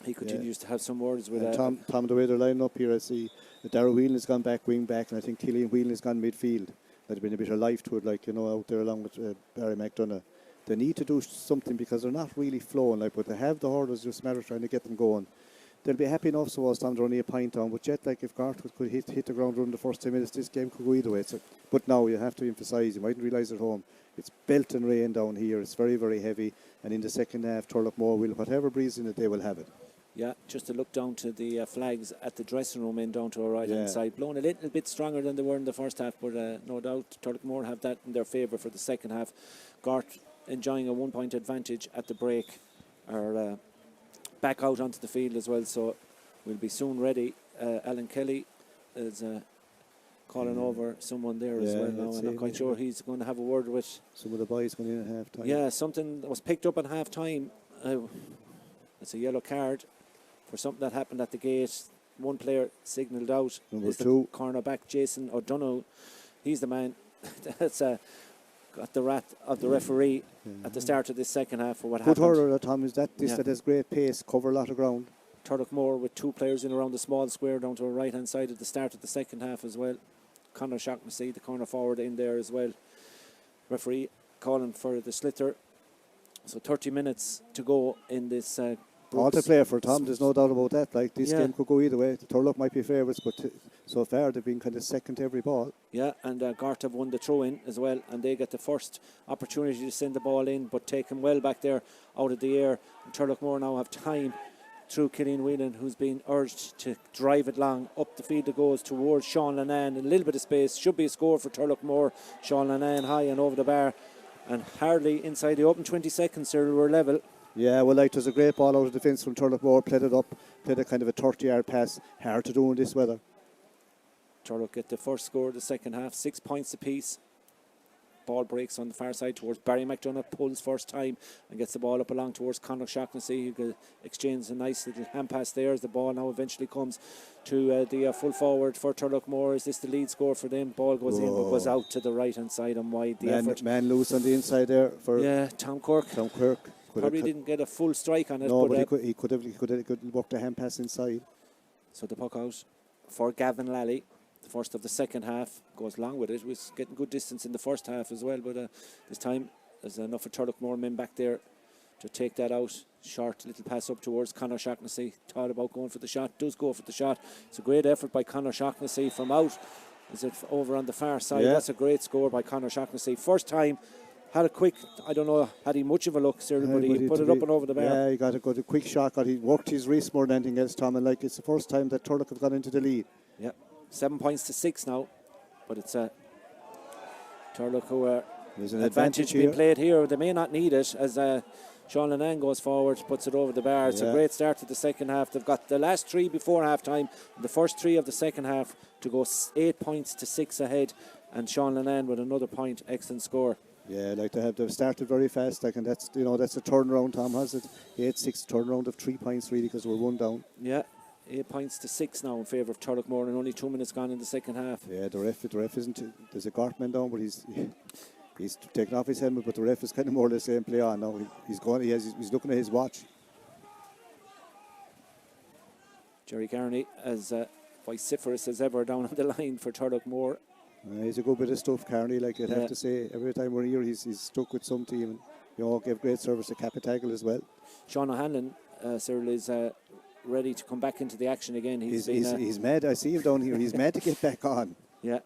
he continues to have some words with Tom, the way they're lining up here, I see that Darragh Whelan has gone back wing back, and I think Killian Whelan has gone midfield. There's been a bit of life to it, like, you know, out there along with Barry McDonough. They need to do something because they're not really flowing, like, but they have the hurdles, just a matter of trying to get them going. They'll be happy enough, so Tom, they're only a point on, but yet, like, if Gort could hit the ground running the first 10 minutes, this game could go either way. So, but now you have to emphasise, you mightn't realise at home, it's belting rain down here, it's very, very heavy, and in the second half, Turloughmore will, whatever breeze in it, they will have it. Yeah, just to look down to the flags at the dressing room in down to our right hand side, blowing a little bit stronger than they were in the first half, but no doubt Turloughmore have that in their favour for the second half. Gort enjoying a 1 point advantage at the break, are back out onto the field as well, so we'll be soon ready. Alan Kelly is calling over someone there as well now. I'm not quite sure he's going to have a word with some of the boys going in at half time. Yeah, something that was picked up at half time. It's a yellow card for something that happened at the gate. One player signalled out. Number 2. The cornerback, Jason O'Donoghue. He's the man that's got the wrath of the referee at the start of this second half for what happened. Good hurler, Tom, is that that has great pace, cover a lot of ground. Turloughmore with 2 players in around the small square down to our right hand side at the start of the second half as well. Conor Shaughnessy, the corner forward, in there as well. Referee calling for the sliotar. So 30 minutes to go in this all to play for, Tom, there's no doubt about that. Like, this game could go either way. The Turlough might be favourites, but so far they've been kind of second to every ball. Yeah, and Gort have won the throw-in as well, and they get the first opportunity to send the ball in, but taken well back there out of the air. And Turloughmore now have time through Killian Whelan, who's been urged to drive it long up the field. It goes towards Sean Lannan, a little bit of space. Should be a score for Turloughmore. Sean Lannan high and over the bar, and hardly inside the open 20 seconds, Cyril, we're level. Yeah, well, like, there's a great ball out of defence from Turloughmore, played it up, played a kind of a 30-yard pass. Hard to do in this weather. Turlough get the first score of the second half, 6 points apiece. Ball breaks on the far side towards Barry McDonough, pulls first time and gets the ball up along towards Conor Shaughnessy, who could exchange a nice little hand pass there as the ball now eventually comes to the full forward for Turloughmore. Is this the lead score for them? Ball goes in but goes out to the right hand side and wide. The effort. Man loose on the inside there for Tom Quirk. Probably didn't get a full strike on it. No, but he could have worked a hand pass inside. So the puck out for Gavin Lally. The first of the second half, goes long with it. Was getting good distance in the first half as well, but this time there's enough of Turloughmore men back there to take that out. Short little pass up towards Conor Shaughnessy. Thought about going for the shot, does go for the shot. It's a great effort by Conor Shaughnessy from out. Is it over on the far side? Yeah. That's a great score by Conor Shaughnessy. First time. Had a quick, I don't know, had he much of a look, Cyril, but he put it up and over the bar. Yeah, he got a quick shot. He worked his wrist more than anything else, Tom. And like, it's the first time that Turlough have gone into the lead. Yeah, 7 points to 6 now. But it's Turlough who there's an advantage being played here. They may not need it as Sean Lannan goes forward, puts it over the bar. It's a great start to the second half. They've got the last 3 before half time, the first 3 of the second half to go 8 points to 6 ahead. And Sean Lannan with another point, excellent score. Yeah, like they've started very fast, like, and that's that's a turnaround. Tom has it 8-6 turnaround of 3 points really because we're 1 down. Yeah, 8 points to 6 now in favour of Turloughmore, and only 2 minutes gone in the second half. Yeah, the ref isn't. There's a Gort man down, but he's taking off his helmet, but the ref is kind of more or less saying play on now. He's looking at his watch. Jerry Carney as vociferous as ever down on the line for Turloughmore. He's a good bit of stuff, Carney. Like, you'd have to say, every time we're here, he's stuck with some team, and gave great service to Capitagle as well. Sean O'Hanlon, Cyril, is ready to come back into the action again. He's mad. I see him down here. He's mad to get back on. Yeah,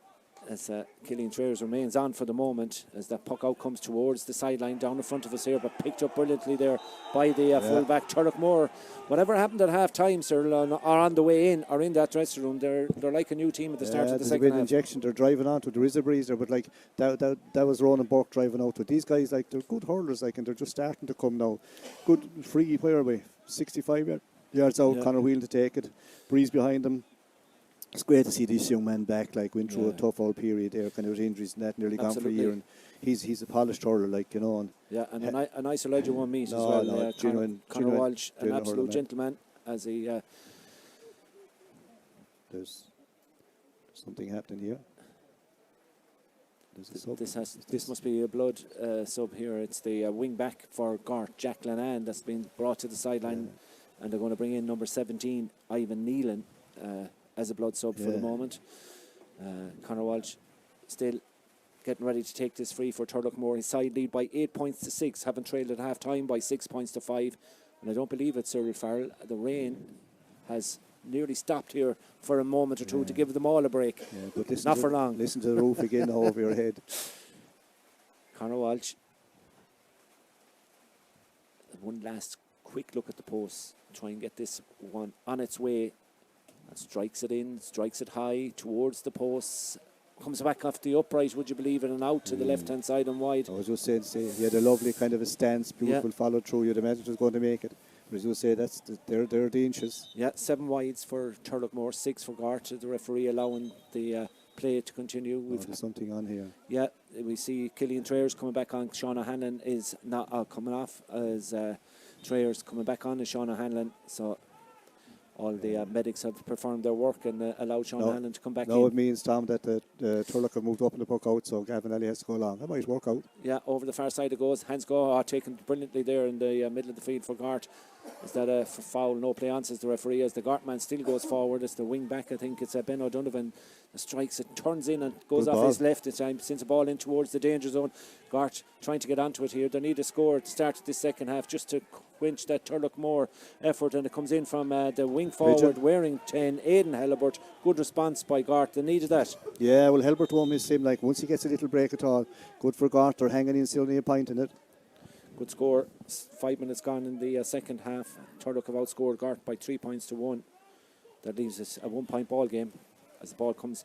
as Killian Trayers remains on for the moment, as that puck out comes towards the sideline down in front of us here, but picked up brilliantly there by the full-back Turloughmore. Whatever happened at half-time, Cyril, or on the way in, or in that dressing room, they're like a new team at the start of the second half. Injection, they're driving onto it. There is a breeze there, but like that was Ronan Burke driving out to it. These guys, like, they're good hurlers, like, and they're just starting to come now. Good free, where are we? 65 yards out, Conor Whelan to take it. Breeze behind them. It's great to see this young man back, like, went through a tough old period there, kind of with injuries and that, nearly gone for a year, and he's a polished hurler, like, you know. And yeah, and a nice Elijah won meet as No, well. no, Conor genuine Walsh, an hurler, absolute man. gentleman, as he... There's something happening here. There's a sub. This must be a blood sub here. It's the wing back for Gort, Jack Lannan, that's been brought to the sideline, and they're going to bring in number 17, Ivan Nealon, as a blood sub for the moment. Conor Walsh still getting ready to take this free for Turloughmore. His side lead by 8 points to 6, having trailed at half time by 6 points to 5. And I don't believe it, Cyril Farrell. The rain has nearly stopped here for a moment or two to give them all a break. Yeah, but not for long. Listen to the roof again over your head. Conor Walsh. One last quick look at the post. Try and get this one on its way. And strikes it in, strikes it high towards the posts. Comes back off the upright, would you believe it, and out to the left-hand side and wide. I was just saying, he had a lovely kind of a stance, beautiful follow through. You'd imagine he was going to make it. But as you say, they're the inches. Yeah, 7 wides for Turloughmore, 6 for Gort. The referee allowing the play to continue. There's something on here. Yeah, we see Killian Trayers coming back on. Sean O'Hanlon is not coming off as Trayers coming back on as Sean O'Hanlon. So all the medics have performed their work and allowed Sean O'Hanlon to come back in. No, it means, Tom, that the Turlough have moved up in the puck out, so Gavin Alley has to go along. That might work out. Yeah, over the far side it goes. Hands go, taken brilliantly there in the middle of the field for Gort. Is that a foul? No play on, says the referee, as the Gort man still goes forward. It's the wing back, I think it's Ben O'Donovan. The strikes it, turns in and goes off his left this time, sends the ball in towards the danger zone. Gort trying to get onto it here. They need a score at the start of this second half just to quench that Turloughmore effort, and it comes in from the wing forward wearing 10, Aidan Hellebert. Good response by Gort. They needed that. Yeah, well, Hellebert won't miss him. Like, once he gets a little break at all, good for Gort. They're hanging in, still only a point in it. Good score. 5 minutes gone in the second half. Turlough have outscored Gort by 3 points to 1. That leaves us a 1 point ball game as the ball comes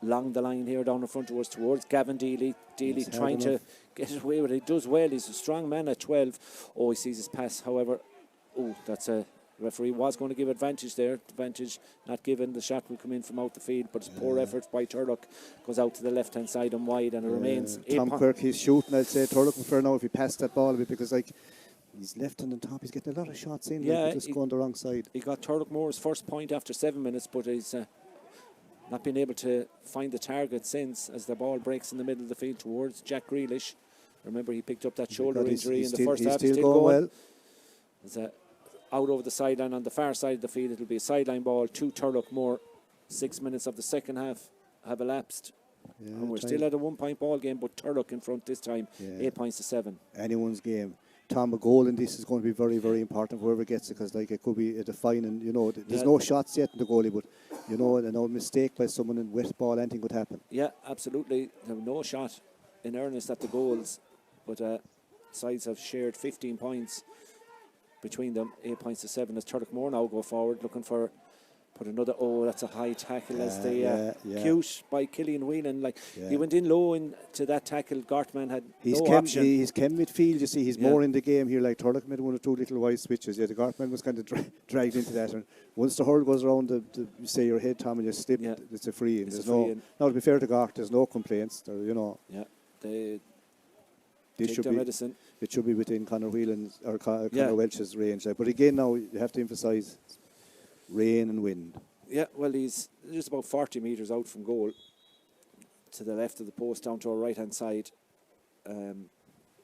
along the line here down in front of us towards Gavin Deely. Deely trying to get it away with it. He does well. He's a strong man at 12. Oh, he sees his pass. However, that's a referee was going to give advantage there. Advantage not given. The shot will come in from out the field, but it's poor effort by Turlough. Goes out to the left hand side and wide, and it remains. Tom Quirk, he's shooting. I'd say Turlough prefer now if he passed that ball a bit, because like he's left on the top. He's getting a lot of shots in. Yeah, like, just going the wrong side. He got Turloughmore's first point after 7 minutes, but he's not been able to find the target since, as the ball breaks in the middle of the field towards Jack Grealish. Remember, he picked up that shoulder injury in the first half. He's still going well. Out over the sideline on the far side of the field. It'll be a sideline ball to Turloughmore. 6 minutes of the second half have elapsed. Yeah, and we're still at a 1 point ball game, but Turlough in front this time, 8 points to 7. Anyone's game. Tom, a goal in this is going to be very, very important, whoever gets it, because like, it could be a defining, you know, there's no shots yet in the goalie, but, you know, a mistake by someone in wet ball, anything could happen. Yeah, absolutely. There was no shot in earnest at the goals, but sides have shared 15 points between them, 8 points to 7, as Turloughmore now go forward, looking for put another. That's a high tackle as the cute by Killian Whelan. Like he went in low into that tackle. Gartman had no option. He's came midfield. You see, he's more in the game here. Like Turlough made 1 or 2 little wide switches. Yeah, the Gartman was kind of dragged into that. And once the hurl goes around you say your head, Tom, and you slip, it's a free. And now to be fair to Gort, there's no complaints. They take their medicine. It should be within Conor Whelan's or Conor Welch's range. But again, now you have to emphasise rain and wind. Yeah, well, he's just about 40 metres out from goal, to the left of the post, down to our right hand side.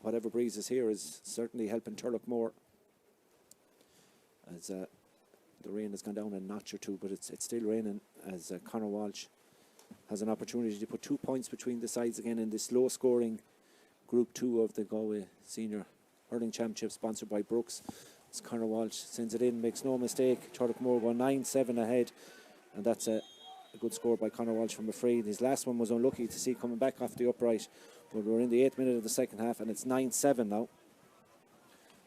Whatever breeze is here is certainly helping Turloughmore, as the rain has gone down a notch or two, but it's still raining, as Conor Walsh has an opportunity to put 2 points between the sides again in this low scoring Group 2 of the Galway Senior Hurling Championship, sponsored by Brooks. As Conor Walsh sends it in, makes no mistake. Turloughmore go 9-7 ahead, and that's a good score by Conor Walsh from a free. His last one was unlucky to see coming back off the upright, but we're in the 8th minute of the second half, and it's 9-7 now.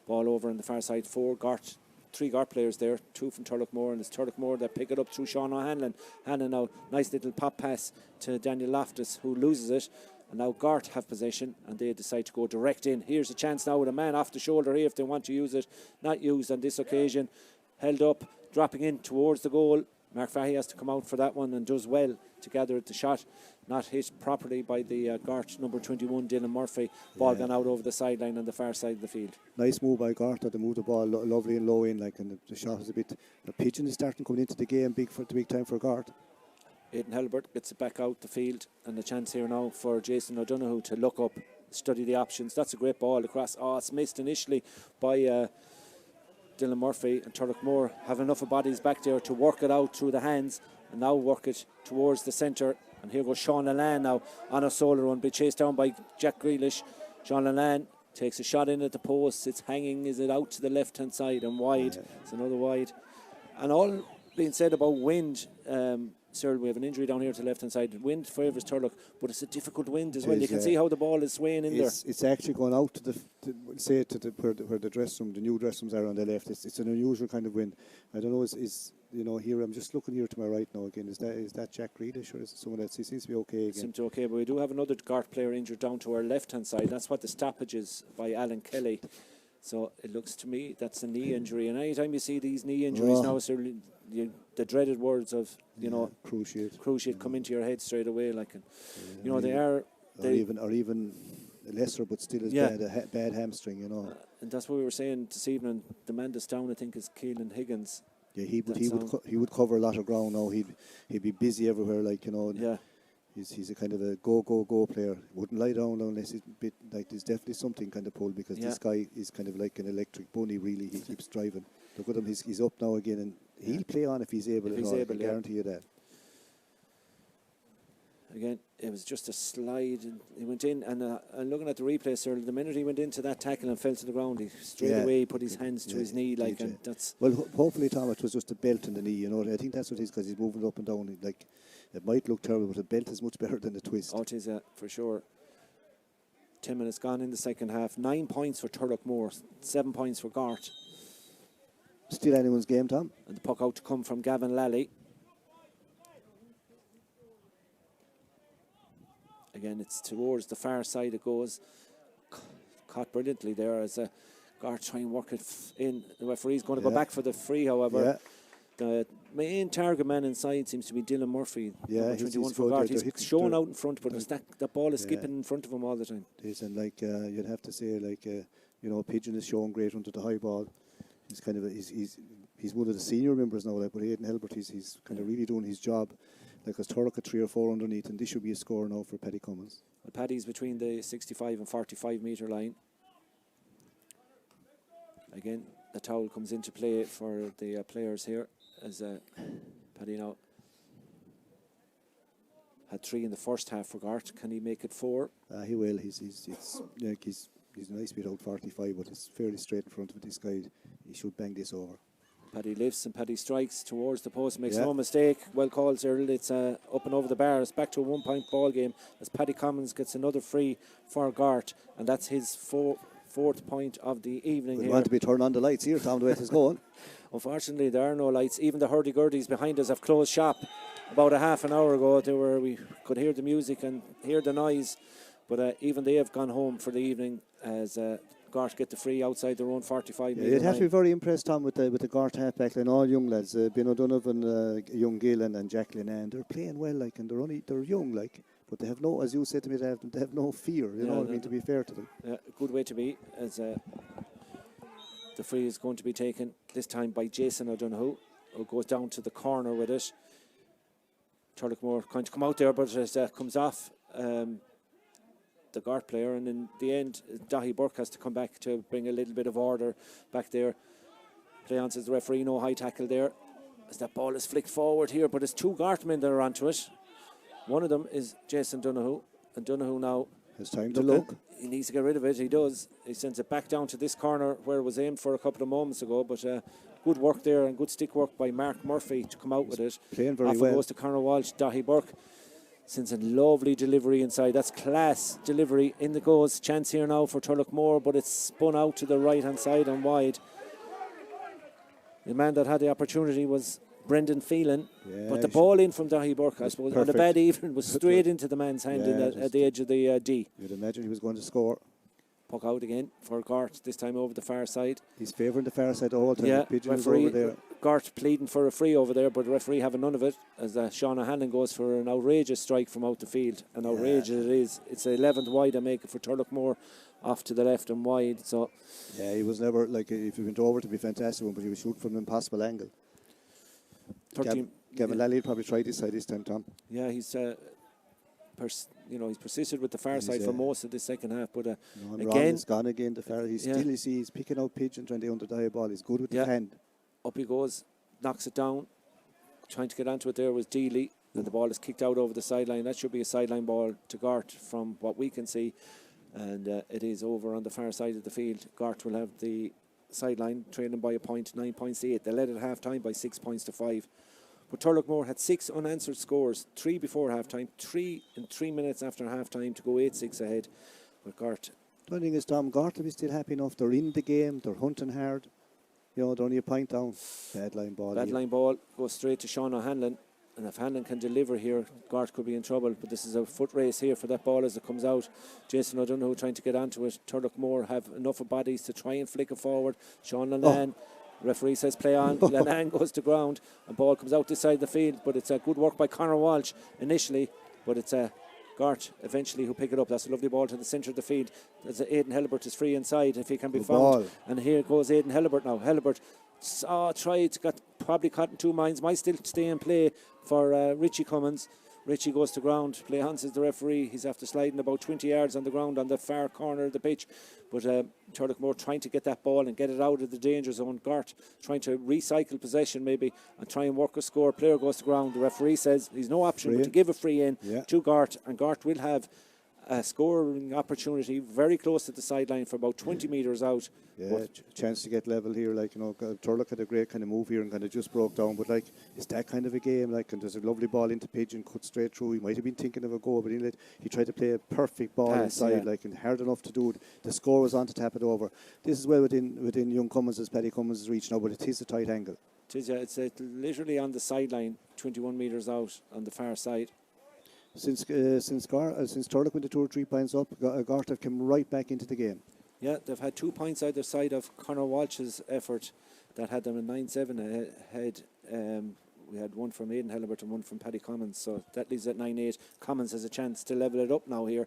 Ball over on the far side, 3 Gort players there, 2 from Turloughmore, and it's Turloughmore that pick it up through Sean O'Hanlon. Hanlon now, nice little pop pass to Daniel Loftus, who loses it. And now Gort have possession, and they decide to go direct in. Here's a chance now with a man off the shoulder here if they want to use it. Not used on this occasion. Held up, dropping in towards the goal. Mark Fahey has to come out for that one and does well to gather at the shot. Not hit properly by the Gort number 21, Dylan Murphy. Ball gone out over the sideline on the far side of the field. Nice move by Gort. They moved the ball lovely and low in, like, and the shot was a bit. The pitching is starting coming into the game, big time for Gort. Aidan Halbert gets it back out the field, and a chance here now for Jason O'Donoghue to look up, study the options. That's a great ball across. Oh, it's missed initially by Dylan Murphy, and Turloughmore have enough of bodies back there to work it out through the hands and now work it towards the centre. And here goes Sean Lalan now on a solo run, be chased down by Jack Grealish. Sean Lalan takes a shot in at the post. It's hanging. Is it out to the left hand side and wide? It's another wide. And all being said about wind, Cyril, we have an injury down here to the left hand side. Wind favours Turlough, but it's a difficult wind as well. You can see how the ball is swaying in there. It's actually going out to where the dress room, the new dress rooms are on the left. It's an unusual kind of wind. I don't know. Here I'm just looking here to my right now again. Is that Jack Grealish, or is it someone else? He seems to be okay again. Seems to be okay, but we do have another Gort player injured down to our left hand side. That's what the stoppage is by Alan Kelly. So it looks to me that's a knee injury, and anytime you see these knee injuries now, the dreaded words of cruciate come into your head straight away. Like, they are, or even lesser, but still as bad a bad hamstring. And that's what we were saying this evening. The man that's down, I think, is Keelan Higgins. Yeah, he would cover a lot of ground now. He'd be busy everywhere. Like, Yeah. He's a kind of a go player. Wouldn't lie down unless it's a bit like there's definitely something kind of pulled, because this guy is kind of like an electric bunny. Really, he keeps driving. Look at him. He's up now again, and he'll play on if he's able. I guarantee you that. Again, it was just a slide, and he went in. And looking at the replay, sir, the minute he went into that tackle and fell to the ground, he straight away put his hands to his knee, like, and that's. Well, hopefully, Tom, it was just a belt in the knee. I think that's what it is, because he's moving up and down. Like, it might look terrible, but a belt is much better than a twist. Oh, it is, for sure. 10 minutes gone in the second half. 9 points for Turloughmore, 7 points for Gort. Still anyone's game, Tom. And the puck out to come from Gavin Lally. Again, it's towards the far side it goes. Caught brilliantly there as Gort try and work it in. The referee's going to go back for the free, however. The main target man inside seems to be Dylan Murphy. Yeah, he's 21 for Gort. He's showing out in front, but that ball is skipping in front of him all the time. It is, and like you'd have to say, like Pigeon is showing great under the high ball. He's kind of he's one of the senior members now. Like, but Aidan Halbert, he's kind of really doing his job. Like, as Turlough at 3 or 4 underneath, and this should be a score now for Paddy Cummins. Well, Paddy's between the 65 and 45 metre line. Again, the towel comes into play for the players here, as Paddy now had 3 in the first half for Gort. Can he make it 4? He will. He's a nice bit out 45, but it's fairly straight in front of this guy. He should bang this over. Paddy lifts and Paddy strikes towards the post, makes no mistake. Well called, Cyril. It's up and over the bar. It's back to a 1 point ball game as Paddy Cummins gets another free for Gort, and that's his fourth point of the evening. We want to be turning on the lights here, Tom, the way it's going. Unfortunately, there are no lights. Even the hurdy-gurdies behind us have closed shop about a half an hour ago. We could hear the music and hear the noise, but even they have gone home for the evening as Gort get the free outside their own 45 metre you'd have to be very impressed, Tom, with the Gort halfback line. All young lads, Ben O'Donovan, young Gillen and Jack Linan, they're playing well, like, and they're young, like, but they have no, as you said to me, they have no fear, you know what I mean, to be fair to them. Good way to be, as the free is going to be taken this time by Jason O'Donoghue, who goes down to the corner with it. Turloughmore going to come out there, but it comes off the Gort player, and in the end Dahi Burke has to come back to bring a little bit of order back there. Play on, says the referee, no high tackle there as that ball is flicked forward here, but it's 2 Gort men that are onto it. One of them is Jason Donoghue, and Donoghue now has time to look. He needs to get rid of it. He does. He sends it back down to this corner where it was aimed for a couple of moments ago, but good work there and good stick work by Mark Murphy to come out with it. Playing very well. Off it goes to Conor Walsh. Dahi Burke sends a lovely delivery inside. That's class delivery. In the goes. Chance here now for Turloughmore, but it's spun out to the right hand side and wide. The man that had the opportunity was Brendan Phelan, but the ball in from Dahi Burke, I suppose, on the bad even, was straight into the man's hand at the edge of the D. You'd imagine he was going to score. Puck out again for Gort, this time over the far side. He's favouring the far side the whole time. Pigeon is over there. Gort pleading for a free over there, but the referee having none of it as Sean O'Hanlon goes for an outrageous strike from out the field. An outrageous it is. It's the 11th wide I make it for Turloughmore off to the left and wide. So yeah, he was never, like, if he went over to be a fantastic one, but he was shooting from an impossible angle. 13. Gavin Lally will probably try this side this time, Tom. Yeah, he's he's persisted with the far side for most of the second half, but again, it's gone again. The far, he's picking out pigeon, trying to under the high ball. He's good with the hand. Up he goes, knocks it down. Trying to get onto it there was Dealey, and the ball is kicked out over the sideline. That should be a sideline ball to Gort from what we can see, and it is over on the far side of the field. Gort will have the sideline, trailing by a point, 9 points to 8. They led at half time by 6 points to 5. But Turloughmore had 6 unanswered scores, 3 before half time, 3 in 3 minutes after half time to go 8-6 ahead with Gort. The only thing is, Tom, Gort will be still happy enough. They're in the game, they're hunting hard. You know, they're only a point down. Bad line ball. Bad line ball goes straight to Sean O'Hanlon. And if Hanlon can deliver here, Gort could be in trouble. But this is a foot race here for that ball as it comes out. Jason O'Donoghue trying to get onto it. Turloughmore have enough of bodies to try and flick it forward. Sean Lennon, referee says play on. Lennon goes to ground. And ball comes out this side of the field. But it's a good work by Conor Walsh initially. But it's a Gort eventually who pick it up. That's a lovely ball to the centre of the field. There's Aidan Helibert is free inside if he can be found. Ball. And here goes Aidan Helibert now. Helibert tried, got probably caught in 2 minds, might still stay in play for Richie Cummins. Richie goes to ground. Play on, says the referee. He's after sliding about 20 yards on the ground on the far corner of the pitch. But Turloughmore trying to get that ball and get it out of the danger zone. Gort trying to recycle possession maybe and try and work a score. Player goes to ground. The referee says he's no option but to give a free in to Gort. And Gort will have a scoring opportunity very close to the sideline for about 20 metres out. Yeah, chance to get level here. Like, you know, Turlough had a great kind of move here and kind of just broke down. But, like, it's that kind of a game. Like, and there's a lovely ball into Pigeon, cut straight through. He might have been thinking of a goal, but he tried to play a perfect ball inside, like, and hard enough to do it. The score was on to tap it over. This is well within young Cummins as Paddy Cummins' reach now, but it is a tight angle. It is, yeah. It's literally on the sideline, 21 metres out on the far side. Since Turlough went to 2 or 3 points up, Gort have come right back into the game. Yeah, they've had 2 points either side of Conor Walsh's effort that had them in 9-7 ahead. We had one from Aidan Helibert and one from Paddy Cummins, so that leaves at 9-8. Cummins has a chance to level it up now here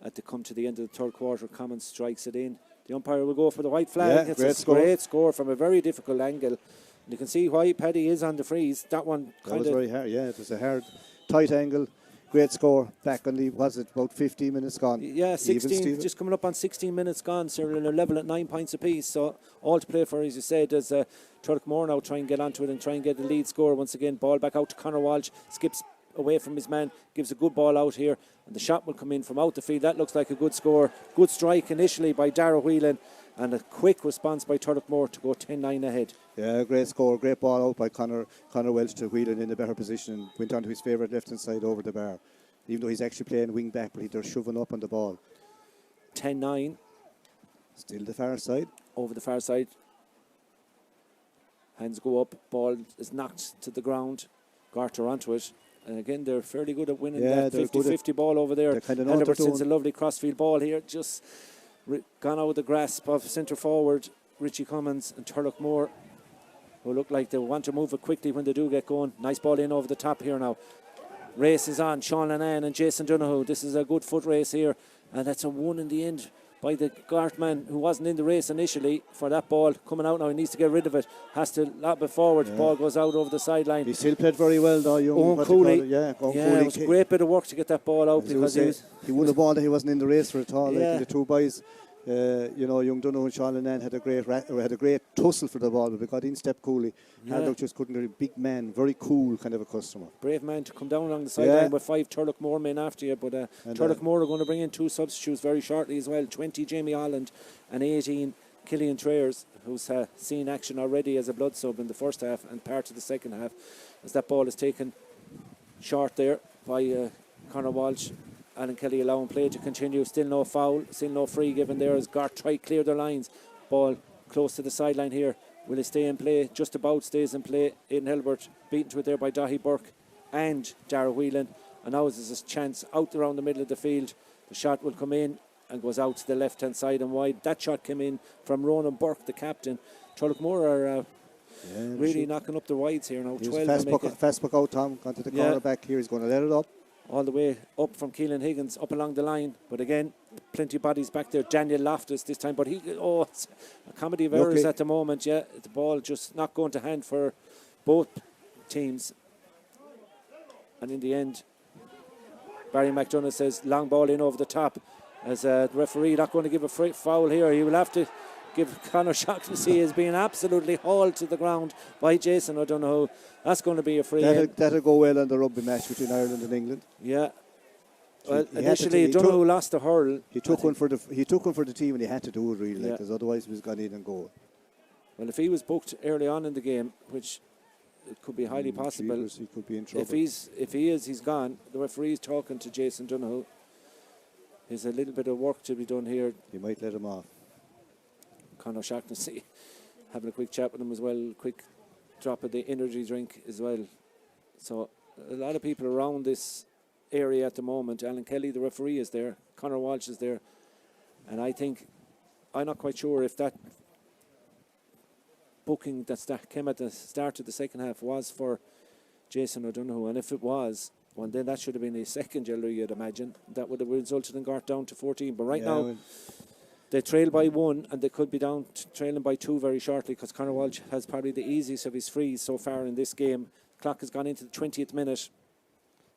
at the come to the end of the third quarter. Cummins strikes it in. The umpire will go for the white flag. Yeah, it's a great score from a very difficult angle. You can see why Paddy is on the freeze. That one that was very hard. Yeah, it was a hard, tight angle. Great score. Back on the, was it about 15 minutes gone? Yeah, 16, just coming up on 16 minutes gone. So they're level at 9 points apiece. So all to play for, as you said, as Turloughmore now try and get onto it and try and get the lead score once again. Ball back out to Conor Walsh, skips away from his man, gives a good ball out here, and the shot will come in from out the field. That looks like a good score. Good strike initially by Dara Whelan, and a quick response by Turloughmore to go 10-9 ahead. Yeah, great score, great ball out by Conor Welch to Whelan in a better position and went on to his favourite left-hand side over the bar. Even though he's actually playing wing back, but they're shoving up on the ball. 10-9. Still the far side. Over the far side. Hands go up, ball is knocked to the ground. Gort are onto it. And again, they're fairly good at winning that 50-50 ball over there. Helibert sends a lovely crossfield ball here, just gone out of the grasp of centre forward Richie Cummins and Turloughmore, who look like they want to move it quickly when they do get going. Nice ball in over the top here now. Race is on, Sean Lennon and Jason Donoghue. This is a good foot race here, and that's a one in the end by the Gort man who wasn't in the race initially for that ball. Coming out now, he needs to get rid of it. Has to lob it forward. Yeah. Ball goes out over the sideline. He still played very well though, young Owen Cooley. It was a great bit of work to get that ball out, because he wouldn't have won that he wasn't in the race for it all. Like the two boys, young Donoghue and Sean Lennon had a great tussle for the ball, but because in step Cooley, Hardlock just couldn't get a big man, very cool kind of a customer. Brave man to come down along the sideline with 5 Turloughmore men after you, but Turloughmore are going to bring in 2 substitutes very shortly as well. 20 Jamie Holland and 18 Killian Trayers, who's seen action already as a blood sub in the first half and part of the second half, as that ball is taken short there by Conor Walsh. Alan Kelly allowing play to continue. Still no foul, still no free given there as Gort try to clear their lines. Ball close to the sideline here. Will he stay in play? Just about stays in play. Aidan Helibert beaten to it there by Dahi Burke and Dara Whelan. And now there's a chance out around the middle of the field. The shot will come in and goes out to the left hand side and wide. That shot came in from Ronan Burke, the captain. Turloughmore are really knocking up the wides here now. 12 fast puck out, Tom. Gone to the corner back here. He's going to let it up. All the way up from Keelan Higgins, up along the line. But again, plenty of bodies back there. Daniel Loftus this time. But it's a comedy of errors at the moment. Yeah, the ball just not going to hand for both teams. And in the end, Barry McDonough says long ball in over the top. As the referee not going to give a foul here. He will have to give Conor Shaughnessy as being absolutely hauled to the ground by Jason O'Donoghue. That's going to be a free. That'll go well on the rugby match between Ireland and England. Yeah. Well, initially O'Donoghue lost the hurl. He took one for the team, and he had to do it really, because otherwise he was gone in and goal. Well, if he was booked early on in the game, which it could be highly possible, he could be in trouble. If he is, he's gone. The referee's talking to Jason O'Donoghue. There's a little bit of work to be done here. He might let him off. Conor Shaughnessy having a quick chat with him as well, quick drop of the energy drink as well. So a lot of people around this area at the moment. Alan Kelly, the referee, is there. Conor Walsh is there. And I'm not quite sure if that booking that came at the start of the second half was for Jason O'Donoghue. And if it was, well, then that should have been a second yellow, you'd imagine. That would have resulted in Gort down to 14. But right now, they trail by 1, and they could be down trailing by 2 very shortly, because Conor Walsh has probably the easiest of his frees so far in this game. The clock has gone into the 20th minute.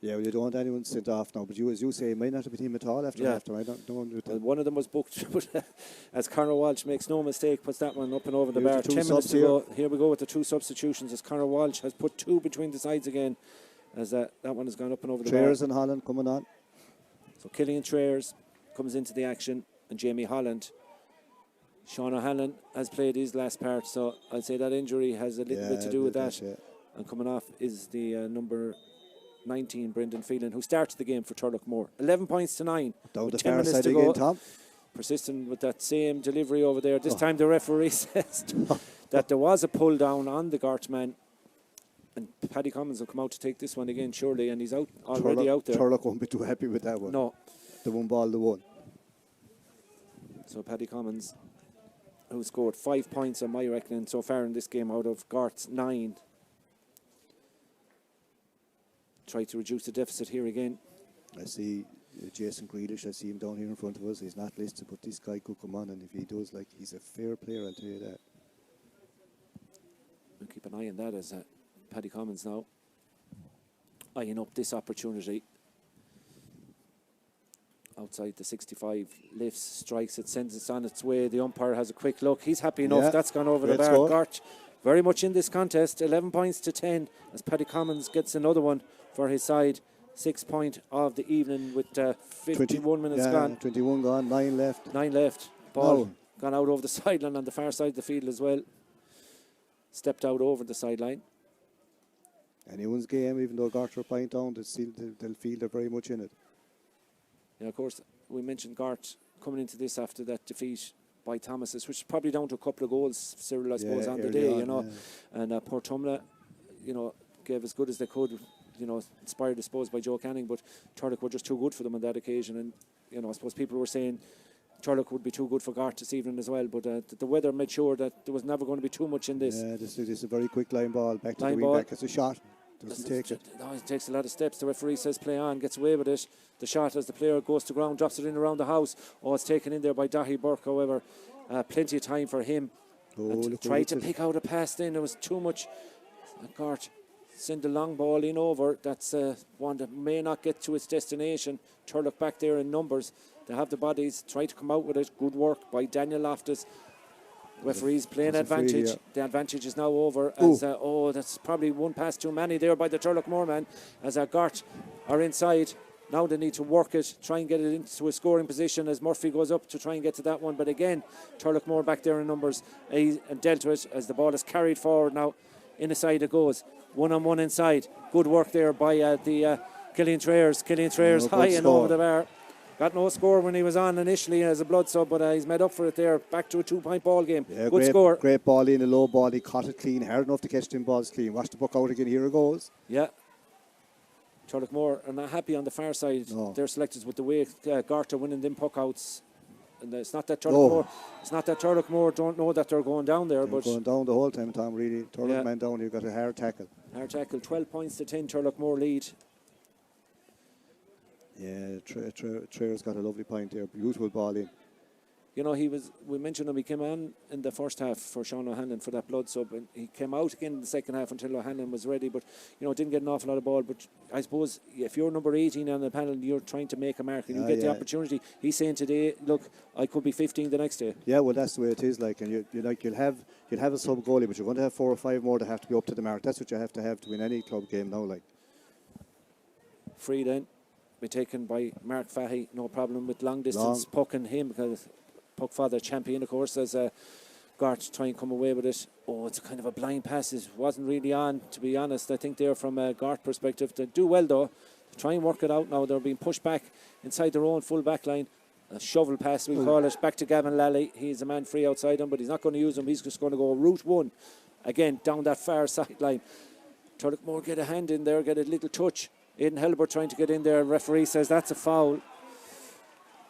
Yeah, well, you don't want anyone sent off now, but as you say, it might not have been him at all after half-time. I don't know. Well, one of them was booked, but as Conor Walsh makes no mistake, puts that one up and over the bar. 10 minutes to go. Here we go with the 2 substitutions, as Conor Walsh has put 2 between the sides again, as that one has gone up and over the bar. Trayers and Holland coming on. So Killian Trayers comes into the action, and Jamie Holland. Sean O'Hanlon has played his last part, so I'd say that injury has a little bit to do with that. And coming off is the number 19, Brendan Phelan, who started the game for Turloughmore. 11 points to 9. Down the far side again, Tom. Persistent with that same delivery over there. This time the referee says that there was a pull down on the Gort man. And Paddy Commons will come out to take this one again, surely, and he's already out there. Turlough won't be too happy with that one. No. The one ball, the one. So Paddy Commons, who scored 5 points on my reckoning so far in this game out of Gort's 9. Try to reduce the deficit here again. I see Jason Grealish. I see him down here in front of us. He's not listed, but this guy could come on, and if he does, he's a fair player, I'll tell you that. We'll keep an eye on that as Paddy Commons now eyeing up this opportunity. Outside the 65, lifts, strikes it, sends it on its way. The umpire has a quick look. He's happy enough. That's gone over the bar. Gort very much in this contest. 11 points to 10 as Paddy Commons gets another one for his side. 6th point of the evening with 51 minutes gone. 21 gone, 9 left. 9 left. Ball gone out over the sideline on the far side of the field as well. Stepped out over the sideline. Anyone's game, even though Gort are playing down, they'll feel they're very much in it. Yeah, of course, we mentioned Gort coming into this after that defeat by Thomas's, which is probably down to a couple of goals, Cyril, I suppose, on the day, And Portumna, gave as good as they could, inspired, I suppose, by Joe Canning, but Turlough were just too good for them on that occasion. And, I suppose people were saying Turlough would be too good for Gort this evening as well, but the weather made sure that there was never going to be too much in this. Yeah, this is a very quick line ball, back to the wing back. It's a shot. Doesn't take it. No, it takes a lot of steps. The referee says play on, gets away with it. The shot as the player goes to ground, drops it in around the house. It's taken in there by Dahi Burke, however. Plenty of time for him. Tried to pick out a pass then. There was too much. Gort send the long ball in over. That's one that may not get to its destination. Turlough back there in numbers. They have the bodies. Try to come out with it. Good work by Daniel Loftus. Referees playing advantage. The advantage is now over. As that's probably one pass too many there by the Turloughmore man. As Gort are inside. Now they need to work it, try and get it into a scoring position as Murphy goes up to try and get to that one. But again, Turloughmore back there in numbers and dealt with it as the ball is carried forward now. In the side it goes. 1-on-1 inside. Good work there by the Killian Trayers. Killian Trayers high and over the bar. Got no score when he was on initially as a blood sub, but he's made up for it there. Back to a 2-point ball game. Yeah, good score. Great ball in, a low ball. He caught it clean, hard enough to catch them balls clean. Watch the puck out again. Here it goes. Yeah. Turloughmore are not happy on the far side. They're selected with the way Gort are winning them puck outs And it's not that Turloughmore don't know that they're going down there, They're but going down the whole time, Tom. Really, Turlough man down. You've got a hard tackle. hard tackle. 12 points to 10. Turloughmore lead. Yeah, Treyer's got a lovely point there. Beautiful ball in. You know, we mentioned him, he came on in the first half for Sean O'Hanlon for that blood sub, and he came out again in the second half until O'Hanlon was ready, but, you know, didn't get an awful lot of ball. But I suppose if you're number 18 on the panel, you're trying to make a mark, and you get the opportunity. He's saying today, look, I could be 15 the next day. Yeah, well, that's the way it is, like, and you'll have a sub goalie, but you're going to have 4 or 5 more that have to be up to the mark. That's what you have to win any club game now, like. Free then, be taken by Mark Fahy, no problem with long distance pucking him, because puck father champion, of course, as Gort try and come away with it. Oh, it's a kind of a blind pass. It wasn't really on, to be honest. I think they're from a Gort perspective. They do well, though, to try and work it out now. They're being pushed back inside their own full back line. A shovel pass, we call it, back to Gavin Lally. He's a man free outside him, but he's not going to use him. He's just going to go route one, again, down that far sideline. Turloughmore get a hand in there, get a little touch. Aidan Helbert trying to get in there. Referee says that's a foul.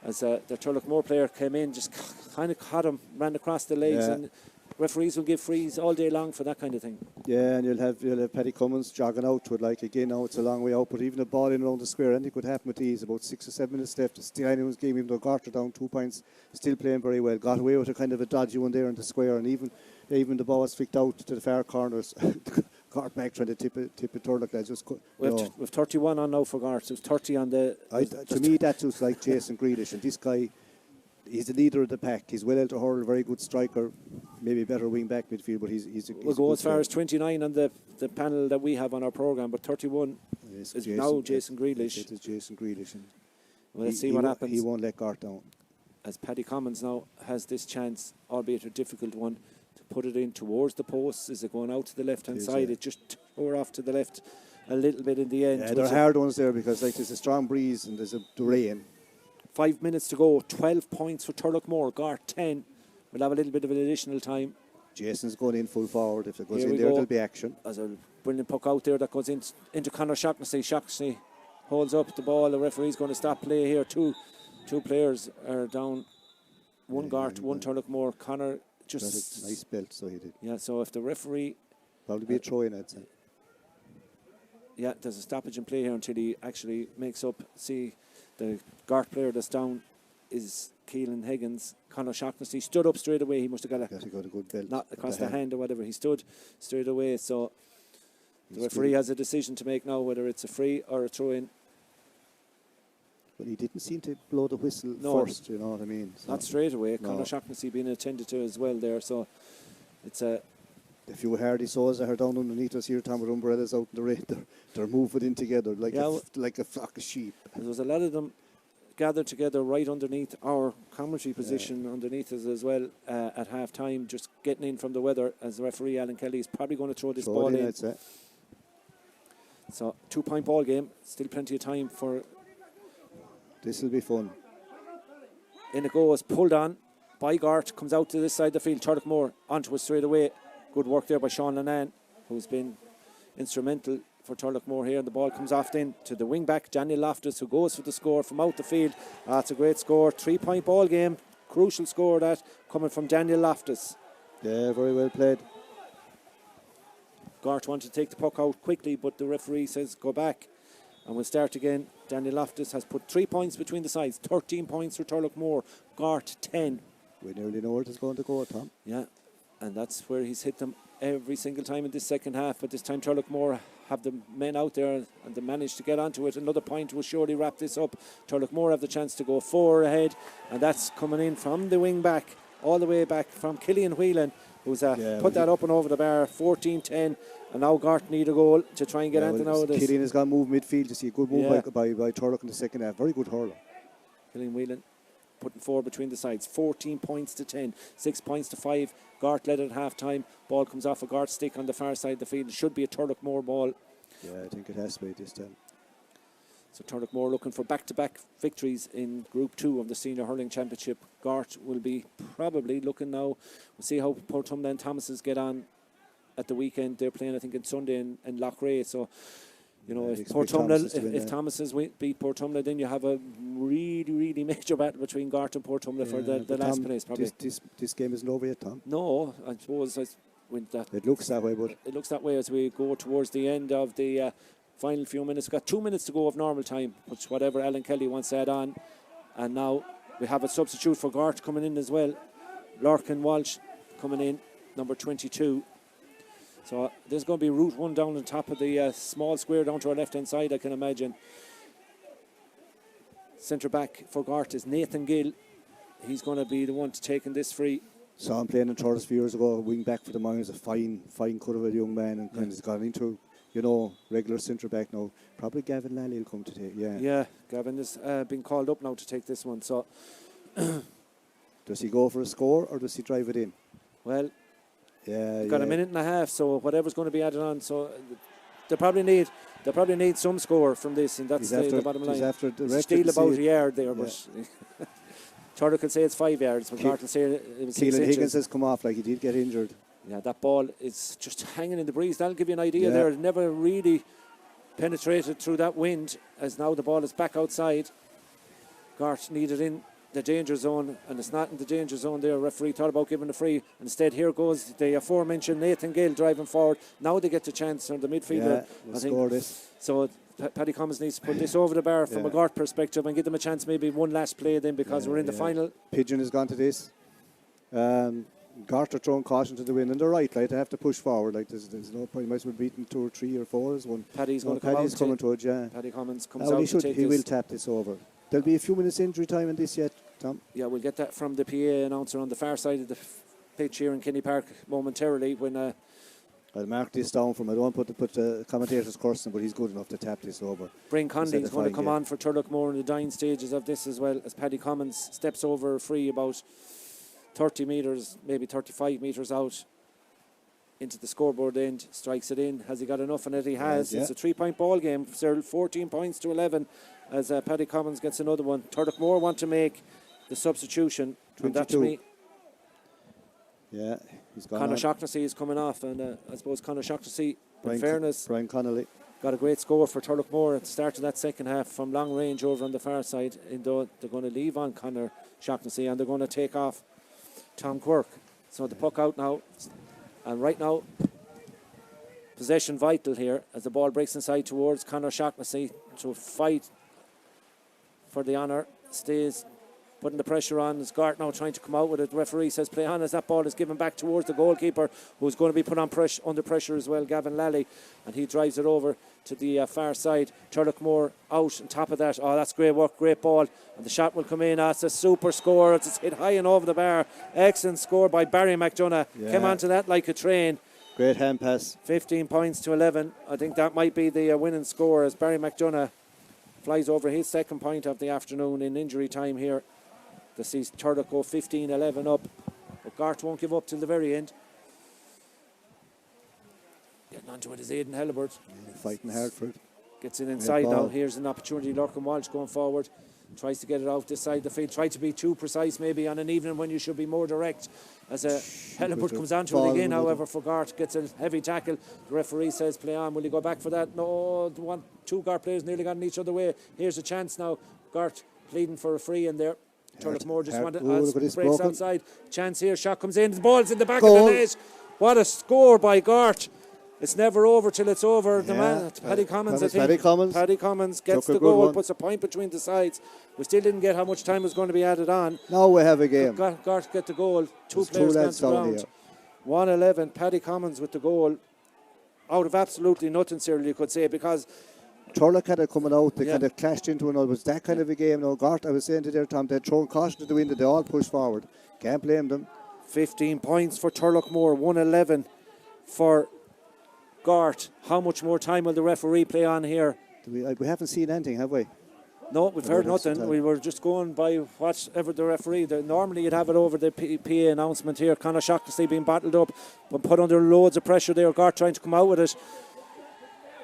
As the Turloughmore player came in, just kind of caught him, ran across the legs, and referees will give frees all day long for that kind of thing. Yeah, and you'll have Paddy Cummins jogging out to it, like, again, now it's a long way out, but even a ball in around the square, anything could happen with these. About 6 or 7 minutes left. It's still anyone's game, even though Gort are down 2 points, still playing very well. Got away with a kind of a dodgy one there in the square, and even the ball was flicked out to the far corners. Gort back trying to tip it Turlough. We've 31 on now for Gort. It was 30 on the... to me, that was like Jason Grealish, and this guy, he's the leader of the pack. He's well able to hurl, very good striker, maybe better wing back midfield, but he's we'll go as far as 29 on the panel that we have on our programme, but 31 is now Jason Grealish. It is Jason Grealish. Well, let's see what happens. He won't let Gort down. As Paddy Cummins now has this chance, albeit a difficult one, to put it in towards the posts. Is it going out to the left-hand side? It just tore off to the left a little bit in the end. Yeah, they're hard ones there because, like, there's a strong breeze and there's the rain. 5 minutes to go. 12 points for Turloughmore. Gort 10. We'll have a little bit of an additional time. Jason's going in full forward. If it goes in there, there'll be action. There's a brilliant puck out there that goes into Conor Shaughnessy. Shaughnessy holds up the ball. The referee's going to stop play here. Two players are down. One Gort, one Turloughmore. Conor just... Nice belt, so he did. Yeah, so if the referee... Probably be a throw in, I'd say. Yeah, there's a stoppage in play here until he actually makes up. See, the Gort player that's down is Keelan Higgins. Conor Shaughnessy stood up straight away. He must have got a good belt. Not across the hand or whatever. He stood straight away. So the referee has a decision to make now, whether it's a free or a throw in. But he didn't seem to blow the whistle first, you know what I mean? So not straight away. No. Conor Shaughnessy being attended to as well there. So it's a... A few hardy souls that are down underneath us here, Tom, with umbrellas out in the rain. They're moving in together like a flock of sheep. There was a lot of them gathered together right underneath our commentary position, underneath us as well, at half time, just getting in from the weather, as the referee Alan Kelly is probably going to throw this ball in. So 2-point ball game, still plenty of time for... This will be fun. In it goes, pulled on by Gort, comes out to this side of the field. Turloughmore onto it straight away. Good work there by Sean Lennon, who's been instrumental for Turloughmore here. And the ball comes off then to the wing back, Daniel Loftus, who goes for the score from out the field. It's a great score. 3-point ball game. Crucial score that coming from Daniel Loftus. Yeah, very well played. Gort wanted to take the puck out quickly, but the referee says go back. And we'll start again. Daniel Loftus has put 3 points between the sides. 13 points for Turloughmore. Gort 10. We nearly know where it's going to go, Tom. Yeah, and that's where he's hit them every single time in this second half. But this time Turloughmore have the men out there and they managed to get onto it. Another point will surely wrap this up. Turloughmore have the chance to go 4 ahead, and that's coming in from the wing back, all the way back from Killian Whelan, who's put that up and over the bar. 14-10, and now Gort need a goal to try and get anything out of this. Killian has got to move midfield. You see a good move by Turlough in the second half. Very good hurler. Killian Whelan putting 4 between the sides. 14 points to 10, 6 points to 5. Gort led at half time. Ball comes off a Gort stick on the far side of the field. It should be a Turloughmore ball. Yeah, I think it has to be this time. So Turloughmore looking for back-to-back victories in Group 2 of the Senior Hurling Championship. Gort will be probably looking now. We'll see how Portumna and Thomases get on at the weekend. They're playing, I think, on Sunday in Loughrea. So You know, I'd if expect Thomases to win if that. Thomases beat Portumna, then you have a really, really major battle between Gort and Portumna for the but last Tom, place, probably. This game isn't over yet, Tom. No, I suppose when that It looks that way, but it looks that way as we go towards the end of the final few minutes. We've got 2 minutes to go of normal time, which whatever Alan Kelly wants to add on. And now we have a substitute for Gort coming in as well. Lorcan Walsh coming in, number 22. So there's going to be route 1 down on top of the small square down to our left-hand side, I can imagine. Centre back for Gort is Nathan Gill. He's going to be the one to taking this free. saw him playing in Thurles a few years ago, wing back for the Mines, a fine cut of a young man, and kind of has gone into, regular centre back now. Probably Gavin Lally will come to take, Yeah, Gavin has been called up now to take this one. So, does he go for a score or does he drive it in? well, Yeah, got a minute and a half, so whatever's going to be added on. So they probably need some score from this, and that's the bottom line. He's after the Steal about a yard there, but Turlough can say it's 5 yards, but Gort will say it was 6 Keelan inches. Higgins has come off like he did get injured. Yeah, that ball is just hanging in the breeze. That'll give you an idea there. It never really penetrated through that wind, as now the ball is back outside. Gort needed in the danger zone, and it's not in the danger zone there. Referee thought about giving a free. Instead, here goes the aforementioned Nathan Gill driving forward. Now they get the chance on the midfielder. Yeah, score this. So Paddy Cummins needs to put this over the bar from a Gort perspective and give them a chance, maybe one last play then, because we're in the final. Pigeon has gone to this. Gort are throwing caution to the wind, and they're right. Like, they have to push forward. Like, there's no point. You might as well beaten 2 or 3 or 4 as one. Paddy's going to come Paddy's out. coming to it, yeah. Paddy Cummins comes out to take He this. will tap this over. There'll be a few minutes injury time in this yet, Tom. Yeah, we'll get that from the PA announcer on the far side of the pitch here in Kenny Park momentarily. When I'll mark this down for him. I don't want to put the commentator's cursing, but he's good enough to tap this over. Brian Conley is going to come on for Turloughmore in the dying stages of this as well, as Paddy Cummins steps over free about 30 metres, maybe 35 metres out into the scoreboard end, strikes it in. Has he got enough in it? He has. It's a 3-point ball game. Cyril, 14 points to 11 as Paddy Cummins gets another one. Turloughmore want to make the substitution. 22. And that to me, yeah, he's gone. Conor Shaughnessy is coming off, and I suppose Conor Shaughnessy, in fairness, Brian Connolly got a great score for Turloughmore at the start of that second half from long range over on the far side. Though they're going to leave on Conor Shaughnessy and they're going to take off Tom Quirk. So the puck out now, and right now possession vital here as the ball breaks inside towards Conor Shaughnessy to fight for the honour. Stays putting the pressure on. It's Gort now trying to come out with it. The referee says play on as that ball is given back towards the goalkeeper, who's going to be put on under pressure as well, Gavin Lally, and he drives it over to the far side. Turloughmore out on top of that. Oh, that's great work, great ball, and the shot will come in. It's a super score. It's hit high and over the bar. Excellent score by Barry McDonough. Came onto that like a train. Great hand pass. 15 points to 11. I think that might be the winning score as Barry McDonough flies over his second point of the afternoon in injury time here. This sees Turlough go 15-11 up. But Gort won't give up till the very end. Getting onto it is Aidan Hellibert. Fighting hard for it. Gets it inside now. Here's an opportunity. Lorcan Walsh going forward. Tries to get it out this side of the field. Try to be too precise maybe on an evening when you should be more direct. As Hellibert comes onto it again, however, for Gort. Gets a heavy tackle. The referee says play on. Will he go back for that? No. Two Gort players nearly got in each other way. Here's a chance now. Gort pleading for a free in there. Turloughmore just wanted as breaks outside. Chance here. Shot comes in. The ball's in the back of the net. What a score by Gort. It's never over till it's over. The man, Paddy Cummins, I think. Paddy Cummins gets the goal, puts a point between the sides. We still didn't get how much time was going to be added on. Now we have a game. Gort get the goal. Two players down the ground. 1-11. Paddy Cummins with the goal. Out of absolutely nothing, Cyril, you could say, because Turlough kind of coming out, they kind of clashed into another. It was that kind of a game. Now, Gort, I was saying to there, Tom, they're throwing caution to the wind, they all push forward. Can't blame them. 15 points for Turloughmore, 1-11 for Gort. How much more time will the referee play on here? We haven't seen anything, have we? No, we've heard nothing. We were just going by whatever the referee. Normally you'd have it over the PA announcement here. Conor Shaughnessy being battled up, but put under loads of pressure there. Gort trying to come out with it.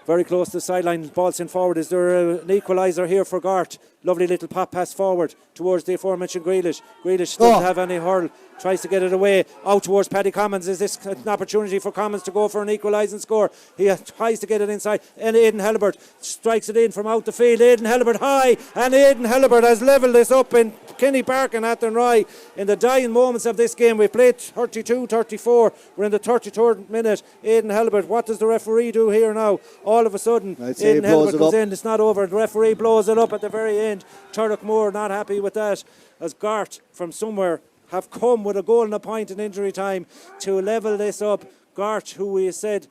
Very close to the sideline, ball sent forward. Is there an equaliser here for Gort? Lovely little pop pass forward towards the aforementioned Grealish. Grealish doesn't have any hurl. Tries to get it away. Out towards Paddy Commons. Is this an opportunity for Commons to go for an equalising score? He tries to get it inside. And Aidan Halibert strikes it in from out the field. Aidan Halibert high. And Aidan Halibert has levelled this up in Kenny Park and Athenry in the dying moments of this game. We played 32-34. We're in the 33rd minute. Aidan Halibert. What does the referee do here now? All of a sudden, Aidan Halibert goes in. It's not over. The referee blows it up at the very end. Turloughmore not happy with that, as Gort from somewhere have come with a goal and a point in injury time to level this up. Gort, who we said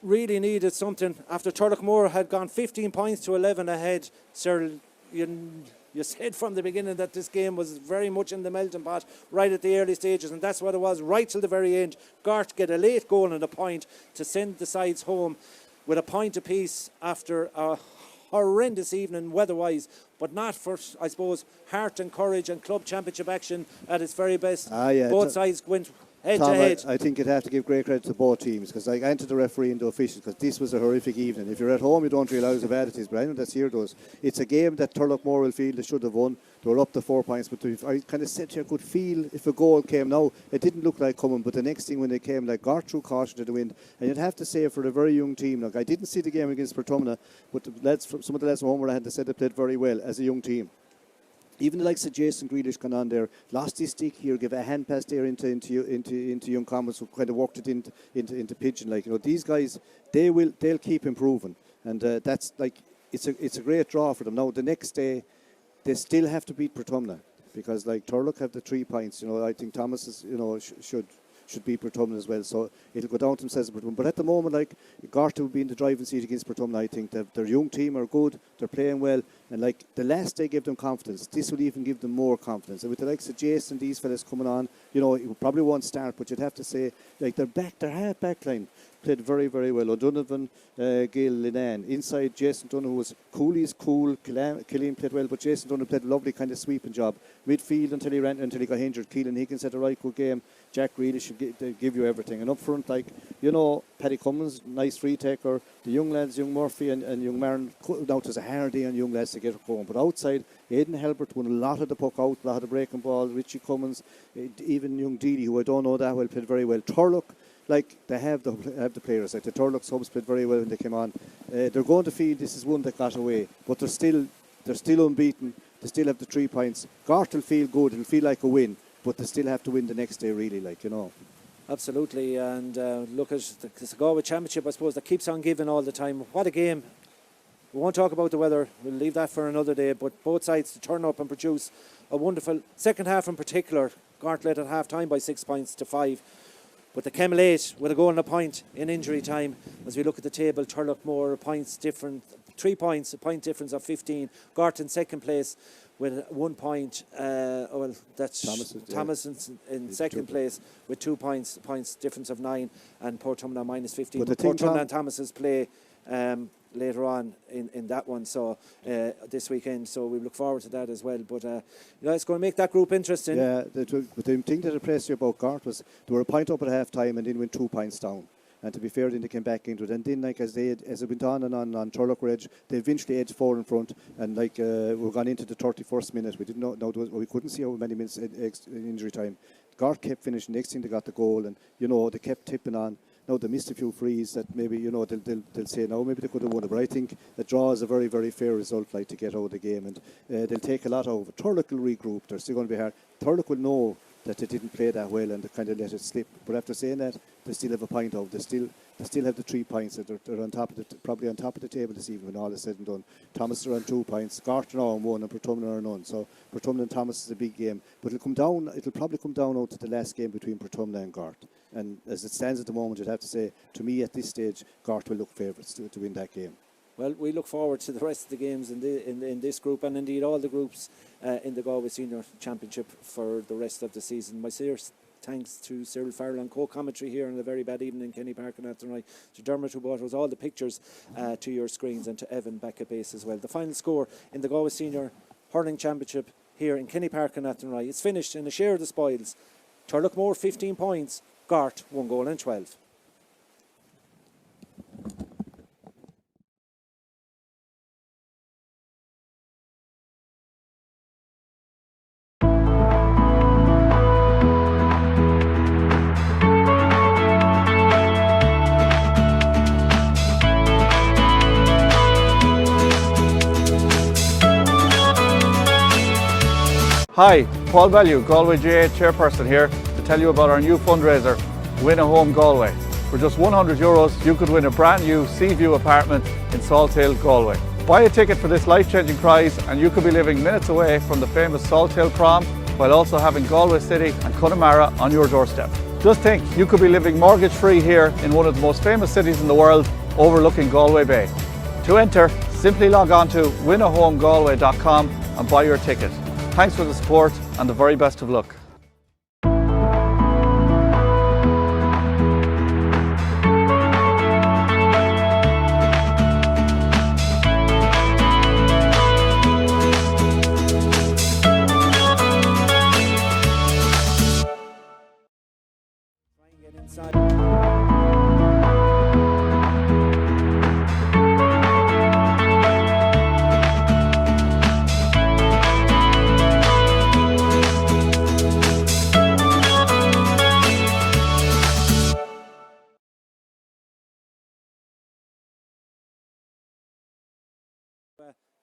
really needed something after Turloughmore had gone 15 points to 11 ahead. Sir, you said from the beginning that this game was very much in the melting pot right at the early stages, and that's what it was right till the very end. Gort get a late goal and a point to send the sides home with a point apiece after a horrendous evening weather-wise, but not for, I suppose, heart and courage and club championship action at its very best. Both sides went head to head. I think you'd have to give great credit to both teams, because I entered the referee and the officials, because this was a horrific evening. If you're at home, you don't realise how bad it is, but I know that's here does. It's a game that Turloughmore will feel they should have won. They were up to 4 points, but I kind of said here, I could feel if a goal came now. It didn't look like coming, but the next thing when they came, like Gort threw caution to the wind, and you'd have to say for a very young team, like I didn't see the game against Portumna, but some of the lads from home where I had to say they played very well as a young team. Even the likes of Jason Grealish gone on there, lost his stick here, give a hand pass there into young Commons, who kind of worked it into Pigeon. Like, you know, these guys, they'll keep improving, and that's like it's a great draw for them. Now the next day, they still have to beat Portumna, because like Turlough have the 3 points. You know, I think Thomas is, you know, should beat Portumna as well. So it'll go down to themselves. But at the moment, like Gort will be in the driving seat against Portumna. I think that their young team are good. They're playing well, and like the last day gave them confidence. This will even give them more confidence. And with the likes of Jason, these fellas coming on, you know, it probably won't start, but you'd have to say like their half back line played very, very well. O'Donovan, Gail, Linan. Inside, Jason Dunn, who was cool, he's cool. Killian played well, but Jason Dunn played a lovely kind of sweeping job. Midfield until he got injured. Keelan Higgins had a right good game. Jack Reilly should give you everything. And up front, like, you know, Paddy Cummins, nice free taker. The young lads, young Murphy and young Marin, now it was a hard day on young lads to get it going. But outside, Aidan Halibert won a lot of the puck out, a lot of the breaking ball. Richie Cummins, even young Deedy, who I don't know that well, played very well. Turlough, like, they have the players. Like the Turlough subs played very well when they came on. They're going to feel this is one that got away, but they're still unbeaten. They still have the 3 points. Gort will feel good. It'll feel like a win, but they still have to win the next day, really, like, you know. Absolutely, and look at the Galway Championship, I suppose, that keeps on giving all the time. What a game. We won't talk about the weather. We'll leave that for another day, but both sides to turn up and produce a wonderful second half in particular. Gort led at half time by 6 points to 5. But they came late with a goal and a point in injury time. As we look at the table, Turloughmore points different, 3 points, a point difference of 15. Gort in second place with 1 point. Well, that's Thomas in second place with 2 points difference of 9, and Portumna minus 15. But Portumna and Thomas's play later on in that one, so this weekend, so we look forward to that as well. But you know, it's going to make that group interesting. Yeah, but the thing that impressed you about Gort was they were a point up at half time and then went 2 points down. And to be fair, then they came back into it. And then, like, as it went on and on Turlough Edge, they eventually edged 4 in front. And like we've gone into the 31st minute, we didn't know we couldn't see how many minutes in injury time. Gort kept finishing. Next thing they got the goal, and you know they kept tipping on. Now they missed a few frees that maybe, you know, they'll say now maybe they could have won it. But I think a draw is a very, very fair result, like, to get out of the game, and they'll take a lot out of it. Turlough will regroup. They're still going to be hard. Turlough will know that they didn't play that well and they kind of let it slip. But after saying that, they still have a point out. They still have the 3 points. That they're on top of probably on top of the table this evening when all is said and done. Thomas are on 2 points. Gort are on 1 and Portumna are none. So Portumna and Thomas is a big game. But it'll probably come down out to the last game between Portumna and Gort. And as it stands at the moment, you'd have to say, to me at this stage, Gort will look favourites to win that game. Well, we look forward to the rest of the games in this group, and indeed all the groups in the Galway Senior Championship for the rest of the season. My serious thanks to Cyril Farrell on co-commentary here on a very bad evening in Kenny Park and Athenry, to Dermot, who brought us all the pictures to your screens, and to Evan back at base as well. The final score in the Galway Senior Hurling Championship here in Kenny Park and Athenry, it's finished in a share of the spoils. Turloughmore 15 points, Gort 1 goal and 12. Hi, Paul Bellew, Galway GA Chairperson here to tell you about our new fundraiser, Win a Home Galway. For just €100, you could win a brand new sea view apartment in Salt Hill, Galway. Buy a ticket for this life-changing prize and you could be living minutes away from the famous Salt Hill prom while also having Galway City and Connemara on your doorstep. Just think, you could be living mortgage-free here in one of the most famous cities in the world, overlooking Galway Bay. To enter, simply log on to winahomegalway.com and buy your ticket. Thanks for the support and the very best of luck.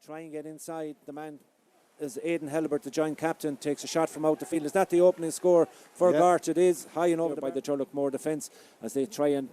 Try and get inside. The man is Aidan Helibert, the joint captain, takes a shot from out the field. Is that the opening score for Gort? It is high and over by the Turloughmore defence as they try and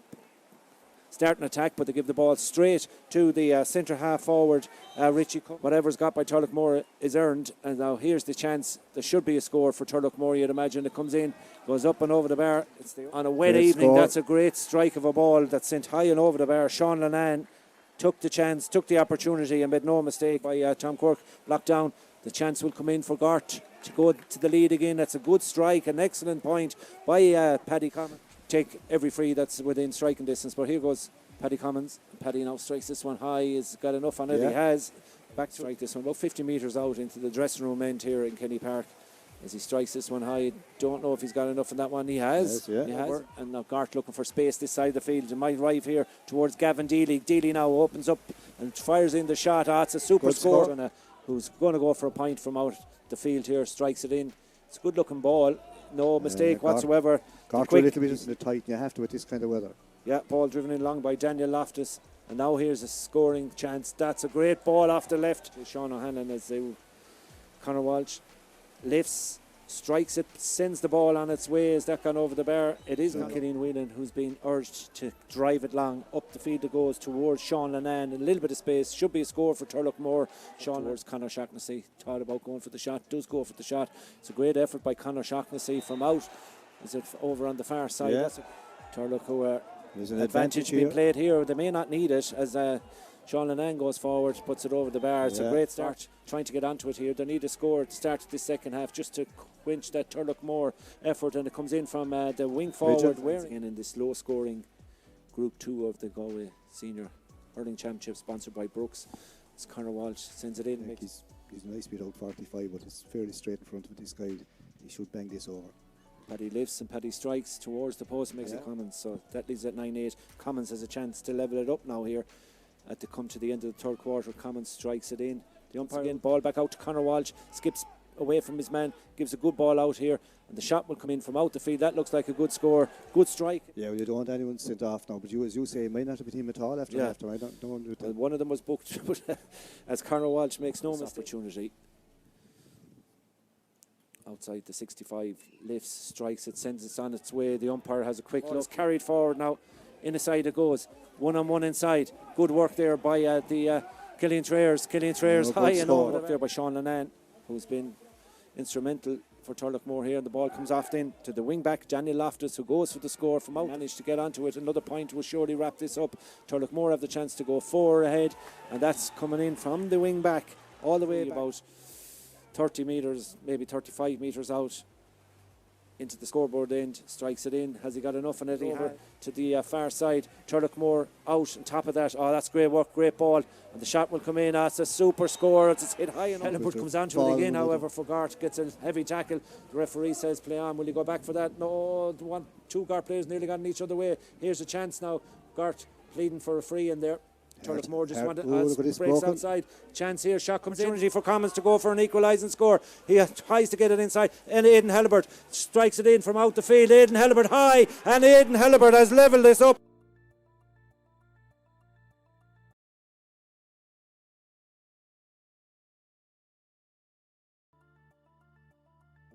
start an attack, but they give the ball straight to the centre half forward, Richie. Whatever's got by Turloughmore is earned, and now here's the chance. There should be a score for Turloughmore, you'd imagine. It comes in, goes up and over the bar. On a wet evening, that's a great strike of a ball that's sent high and over the bar. Sean Lennon took the chance, took the opportunity and made no mistake by Tom Quirk, blocked down. The chance will come in for Gort to go to the lead again. That's a good strike, an excellent point by Paddy Commons. Take every free that's within striking distance, but here goes Paddy Commons. Paddy now strikes this one high, he's got enough on it, he has. Back to strike this one, about 50 metres out into the dressing room end here in Kenny Park. As he strikes this one high, don't know if he's got enough in that one. He has. He has. And now Gort looking for space this side of the field. He might arrive here towards Gavin Deely. Deely now opens up and fires in the shot. It's a super score. Who's going to go for a point from out the field here. Strikes it in. It's a good looking ball. No mistake whatsoever. Gort a little bit into the tight. You have to with this kind of weather. Yeah, ball driven in long by Daniel Loftus. And now here's a scoring chance. That's a great ball off the left. Sean O'Hanlon as they Conor Walsh lifts, strikes it, sends the ball on its way. Has that gone over the bar? It is Killian Whelan who's been urged to drive it long. Up the field it goes towards Sean Lennon. A little bit of space. Should be a score for Turloughmore. Sean towards Conor Shaughnessy. Thought about going for the shot. Does go for the shot. It's a great effort by Conor Shaughnessy from out. Is it over on the far side? Yeah. That's Turlough there's an advantage being played here. They may not need it as Sean Lennon goes forward, puts it over the bar. It's a great start trying to get onto it here. They need a score to start this second half just to quench that Turloughmore effort, and it comes in from the wing forward. In this low scoring Group 2 of the Galway Senior Hurling Championship sponsored by Brooks. It's Conor Walsh sends it in. He's a nice bit out 45, but it's fairly straight in front of this guy. He should bang this over. Paddy lifts and Paddy strikes towards the post, makes it Commons, so that leaves at 9-8. Commons has a chance to level it up now here at the come to the end of the third quarter. Commons strikes it in. The umpire again, ball back out to Conor Walsh, skips away from his man, gives a good ball out here, and the shot will come in from out the field. That looks like a good score, good strike. Yeah, well, you don't want anyone sent off now, but you, as you say, it might not have been him at all after after. I don't want to do that. One of them was booked, but as Conor Walsh makes no opportunity. Outside the 65, lifts, strikes it, sends it on its way. The umpire has a quick look. Carried forward now. Inside it goes. One-on-one inside. Good work there by the Killian Trayers. Killian Trayers high and over there by Sean Lennon, who's been instrumental for Turloughmore here. And the ball comes off in to the wing-back, Daniel Loftus, who goes for the score from out. Managed to get onto it. Another point will surely wrap this up. Turloughmore have the chance to go 4 ahead, and that's coming in from the wing-back all the way about 30 metres, maybe 35 metres out into the scoreboard end, strikes it in. Has he got enough on it? Over to the far side. Turloughmore out on top of that. Oh, that's great work, great ball. And the shot will come in. It's a super score. It's hit high enough. Helibert comes onto it again, however, for Gort. Gets a heavy tackle. The referee says play on. Will he go back for that? No, two Gort players nearly got in each other way. Here's a chance now. Gort pleading for a free in there. Turloughmore just wanted breaks outside. Chance here, shot comes in. Opportunity for Commons to go for an equalising score. He tries to get it inside, and Aidan Helibert strikes it in from out the field. Aidan Helibert high, and Aidan Helibert has levelled this up.